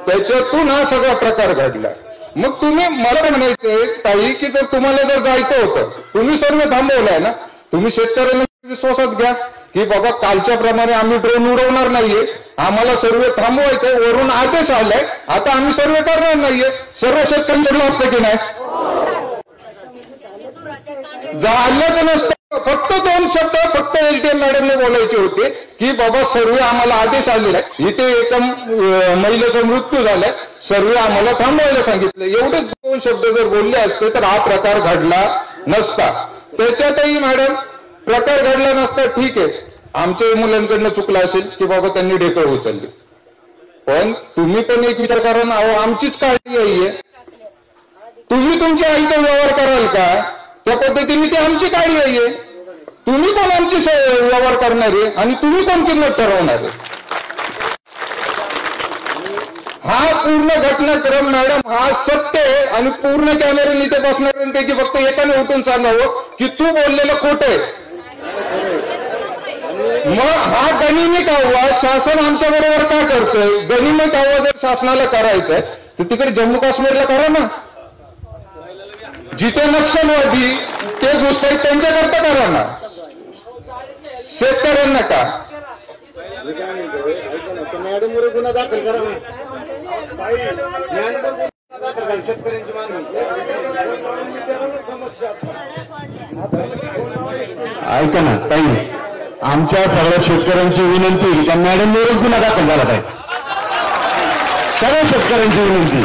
त्याच्यातून हा सगळा प्रकार घडलाय. मग तुम्ही, मला काय म्हणायचंय ताई, की जर तुम्हाला जर जायचं होतं, तुम्ही सर्व थांबवलाय ना, तुम्ही शेतकऱ्यांना विश्वासात घ्या की बाबा कालच्या प्रमाणे आम्ही ड्रोन उडवणार नाहीये, आम्हाला सर्व थांबवायचंय, वरून आदेश आलाय, आता आम्ही सर्व करणार नाहीये. सर्व शेतकरी सोडलं असतं की नाही? झालं नसतं. फक्त 2 शब्द फक्त एसडीएम मॅडमने बोलायचे होते की बाबा सर्व आम्हाला आदेश आलेला आहे, इथे एका महिलेचा मृत्यू झालाय, सर्व आम्हाला थांबवायला सांगितलं. एवढे 2 शब्द जर बोलले असते तर हा प्रकार घडला नसता. त्याच्यातही मॅडम प्रकार घडला नसता. ठीक आहे, आमच्या मुलांकडनं चुकलं असेल की बाबा त्यांनी ढेकळ उचलली, पण तुम्ही पण एक विचार करा ना, आमचीच काळजी आहे. तुम्ही तुमच्या आईचा व्यवहार कराल का? त्या पद्धतीने ती आमची काळजी आहे. तुम्ही पण आमची व्यवहार करणारे आणि तुम्ही पण किंमत ठरवणारे. हा पूर्ण घटनाक्रम मॅडम हा सत्य आहे आणि पूर्ण कॅमेऱ्याने इथे बसणाऱ्यांपैकी फक्त एकाने उठून सांगावं की तू बोललेलं खोटं आहे. मग हा गनिमी कायदा शासन आमच्या बरोबर का करतोय? गनिमी कायदा जर शासनाला करायचंय तर तिकडे जम्मू काश्मीरला करा ना, जिथे नक्षलवादी ते घुसतायत त्यांच्याकरता करा ना, शेतकऱ्यांना का? मॅडमवर गुन्हा दाखल करा, शेतकऱ्यांची मागणी. ऐका ना ताई, आमच्या सगळ्या शेतकऱ्यांची विनंती का मॅडमवरच गुन्हा दाखल झाला पाहिजे. सगळ्या शेतकऱ्यांची विनंती.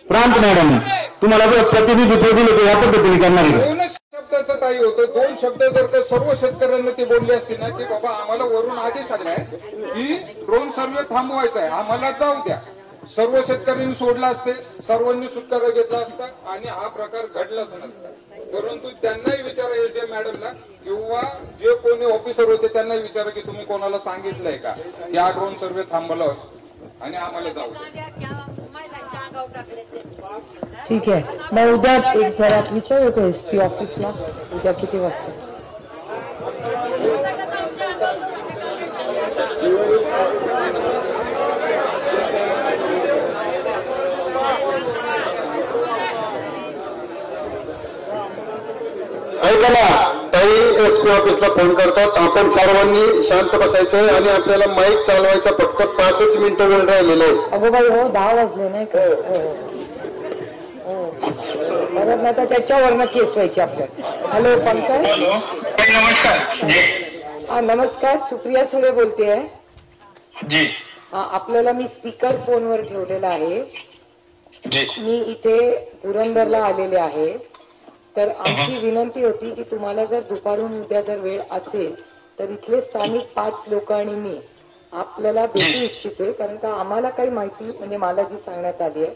प्रांत मॅडम तुम्हाला प्रतिनिधित्व दिलं तर या पद्धतीने करणार आहे. 2 शब्दाचं काही होतं. 2 शब्द जर ते सर्व शेतकऱ्यांना ते बोलले असते ना की बाबा आम्हाला वरून आदेश आलाय की ड्रोन सर्वे थांबवायचा आहे, आम्हाला जाऊ द्या, सर्व शेतकऱ्यांनी सोडला असते, सर्वांनी सुटका घेतला असता आणि हा प्रकार घडलाच नसता. परंतु त्यांनाही विचारा एसडीएम मॅडमला किंवा जे कोणी ऑफिसर होते त्यांनाही विचारा की तुम्ही कोणाला सांगितलंय का की हा ड्रोन सर्वे थांबवला आणि आम्हाला जाऊ द्या. ठीक आहे, मग उद्या एक जरा विचारतो एसपी ऑफिसला, उद्या किती वाजता? ऐका ना ताई, एसपी ऑफिसला फोन करतात. आपण सर्वांनी शांत बसायचंय आणि आपल्याला माईक चालवायचा फक्त 5च मिनिटं वेळ राहिलेला आहे. अगो बाई हो, 10 वाजले नाही का? परत नाही तर त्याच्यावरनं केस व्हायची आपल्याला. हॅलो पंकज. नमस्कार. नमस्कार, सुप्रिया सुळे बोलतेय. आपल्याला मी स्पीकर फोनवर ठेवलेला आहे. मी इथे पुरंदरला आलेले आहे. तर आमची विनंती होती की तुम्हाला जर दुपारून उद्या जर वेळ असेल तर इथले स्थानिक 5 लोक आणि मी आपल्याला भेटू इच्छितोय. कारण का आम्हाला काही माहिती, म्हणजे मला जी सांगण्यात आली आहे,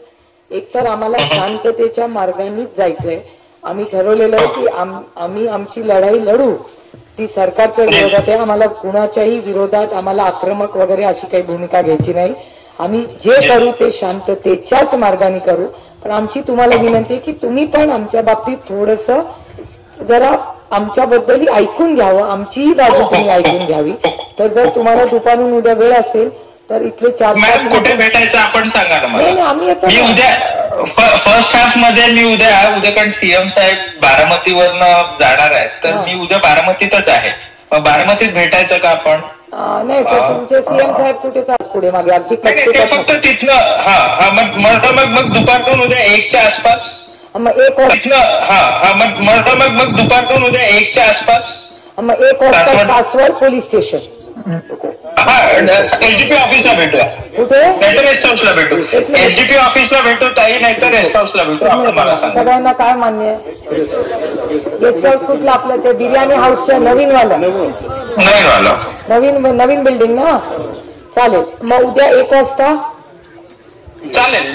एकतर आम्हाला शांततेच्या मार्गानेच जायचंय. आम्ही ठरवलेलं आहे की आम्ही आमची लढाई लढू, ती सरकारच्या विरोधात आहे. आम्हाला कुणाच्याही विरोधात आम्हाला आक्रमक वगैरे अशी काही भूमिका घ्यायची नाही. आम्ही जे करू ते शांततेच्याच मार्गाने करू. पण आमची तुम्हाला विनंती आहे की तुम्ही पण आमच्या बाबतीत थोडस जरा आमच्याबद्दल ऐकून घ्यावं, आमचीही बाजू तुम्ही ऐकून घ्यावी. तर जर तुम्हाला दुपारून उद्या वेळ असेल तर इथले 4-5 कुठे भेटायचं आपण सांगा ना मला. आम्ही येतो. मी उद्या फर्स्ट हाफ मध्ये मी उद्या कारण सीएम साहेब बारामतीवरनं जाणार आहेत, तर मी उद्या बारामतीतच आहे. मग बारामतीत भेटायचं का आपण? नाही, तुमचे सीएम साहेब कुठे पुढे मागे अगदी ते फक्त तिथनं मग दुपारतून उद्या 1च्या आसपास. मग 1 मग दुपारतून उद्या 1च्या आसपास. मग 1 वाजता सासवड पोलीस स्टेशन. एसडीपी ऑफिसला भेटूया. कुठे? नाहीतर रेस्ट हाऊसला भेटू. एसडीपी ऑफिसला भेटू ताई, नाहीतर रेस्ट हाऊसला भेटू. आपण मला सांगा सगळ्यांना काय मान्य आहे? गेस्ट हाऊस कुठलं आपलं? ते बिर्याणी हाऊसच्या नवीन बिल्डिंग ना. चालेल. मग उद्या 1 वाजता चालेल.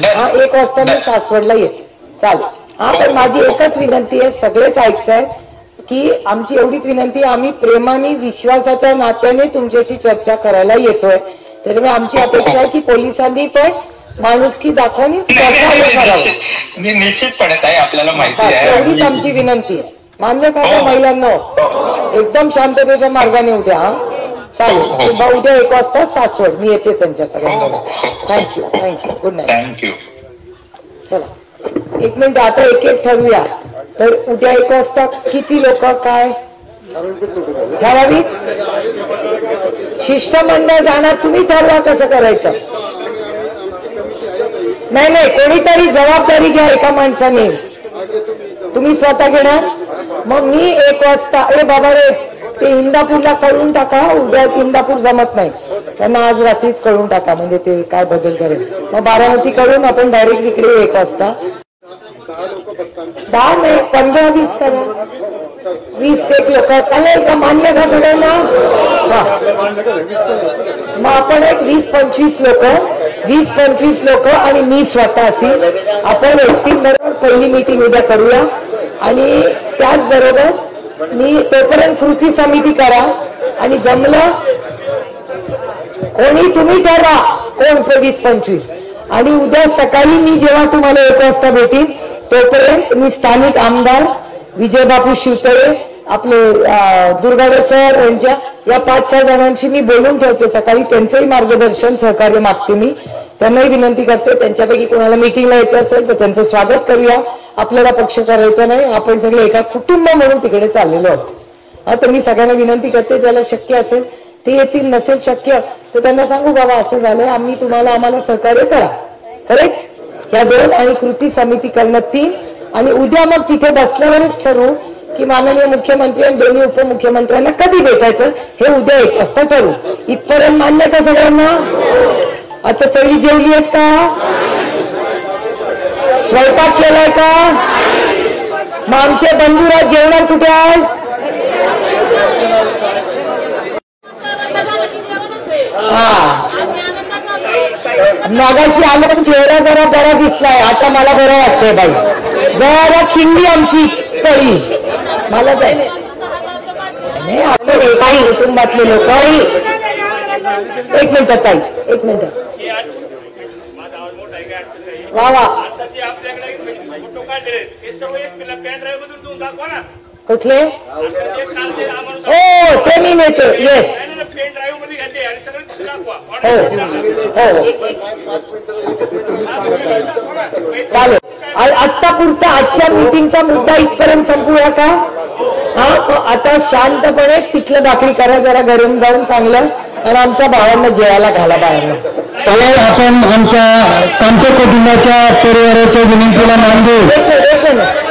1 वाजता मी सासवडला येते. चालेल. हा, पण माझी एकच विनंती आहे, सगळेच ऐकतायत की आमची एवढीच विनंती, आम्ही प्रेमाने विश्वासाच्या नात्याने तुमच्याशी चर्चा करायला येतोय. त्यामुळे आमची अपेक्षा आहे की पोलिसांनी पण माणुसकी दाखवून करावं. निश्चितपणे ताई आपल्याला माहिती आहे. एवढीच आमची विनंती आहे. मान्य करा महिलांना. एकदम शांततेच्या मार्गाने उद्या. चालेल. उद्या 1 वाजता सासवड मी येते त्यांच्या सगळ्यांना. थँक्यू. Good night. थँक्यू. चला 1 मिनिट, आता एक ठरवूया. तर उद्या 1 वाजता किती लोक काय ठराविक शिष्टमंडळ जाणार? तुम्ही ठरवा कसं करायचं. नाही, कोणीतरी जबाबदारी घ्या एका माणसाने. तुम्ही स्वतः घेणार? मग मी 1 वाजता बाबा रे, ते इंदापूरला कळून टाका. उद्या इंदापूर जमत नाही, त्यांना आज रात्रीच कळून टाका, म्हणजे ते काय बदल करेल. मग बारामती करून आपण डायरेक्ट इकडे 1 वाजता 10 नाही 15-20 करा. 20 एक लोक चालेल का? मान्य का सगळ्यांना? मग आपण एक 20-25 लोक आणि मी स्वतः असेल. आपण एसपी बरोबर पहिली मीटिंग उद्या करूया. आणि त्याचबरोबर मी तोपर्यंत कृती समिती करा. आणि जमलं कोणी तुम्ही ठरवा कोण 20-25. आणि उद्या सकाळी मी जेव्हा तुम्हाला 1 वाजता भेटीन तोपर्यंत मी स्थानिक आमदार विजयबापू शिवतळे, आपले दुर्गाडे सर यांच्या या 5-6 जणांशी मी बोलून ठेवते सकाळी. त्यांचंही मार्गदर्शन सहकार्य मागते मी. त्यांनाही विनंती करते, त्यांच्यापैकी कोणाला मीटिंगला यायचं असेल तर त्यांचं स्वागत करूया. आपल्याला पक्ष करायचा नाही, आपण सगळे एका कुटुंब म्हणून तिकडे चाललेलो आहोत. तर मी सगळ्यांना विनंती करते, ज्याला शक्य असेल ते येतील, नसेल शक्य तर त्यांना सांगू बाबा असं झालंय, आम्हाला सहकार्य करा. करेक्ट. या 2 आणि कृती समिती करण्यात 3. आणि उद्या मग तिथे बसल्यावरच ठरवू की माननीय मुख्यमंत्री आणि दोन्ही उपमुख्यमंत्र्यांना कधी भेटायचं हे उद्या 1 वाजता ठरवू. इथपर्यंत मान्य का सगळ्यांना? आता सगळी जेवली आहेत का? स्वयंपाक केलाय का? मग आमचे बंधुराज जेवणार कुठे आज? मागाशी आल्यापासून चेहरा जरा बरा दिसलाय. आता मला बरं वाटतंय बाई. जरा खिंडी आमची कळी मला जाईल. आपण एकाही कुटुंबातले लोक. 1 मिनिट ताई, 1 मिनिट. वा कुठले? हो ते मी नेते. येस चालेल. आत्ता पुरता आजच्या मीटिंगचा मुद्दा इथपर्यंत संपूया का? आता शांतपणे तिथलं दाखली करा जरा गरम जाऊन चांगलं. आणि आमच्या भावांना जेवायला घाला बाहेरला. आपण आमच्या कामते कुटुंबाच्या परिवाराच्या विनंतीला मान देऊ. एक मिनिट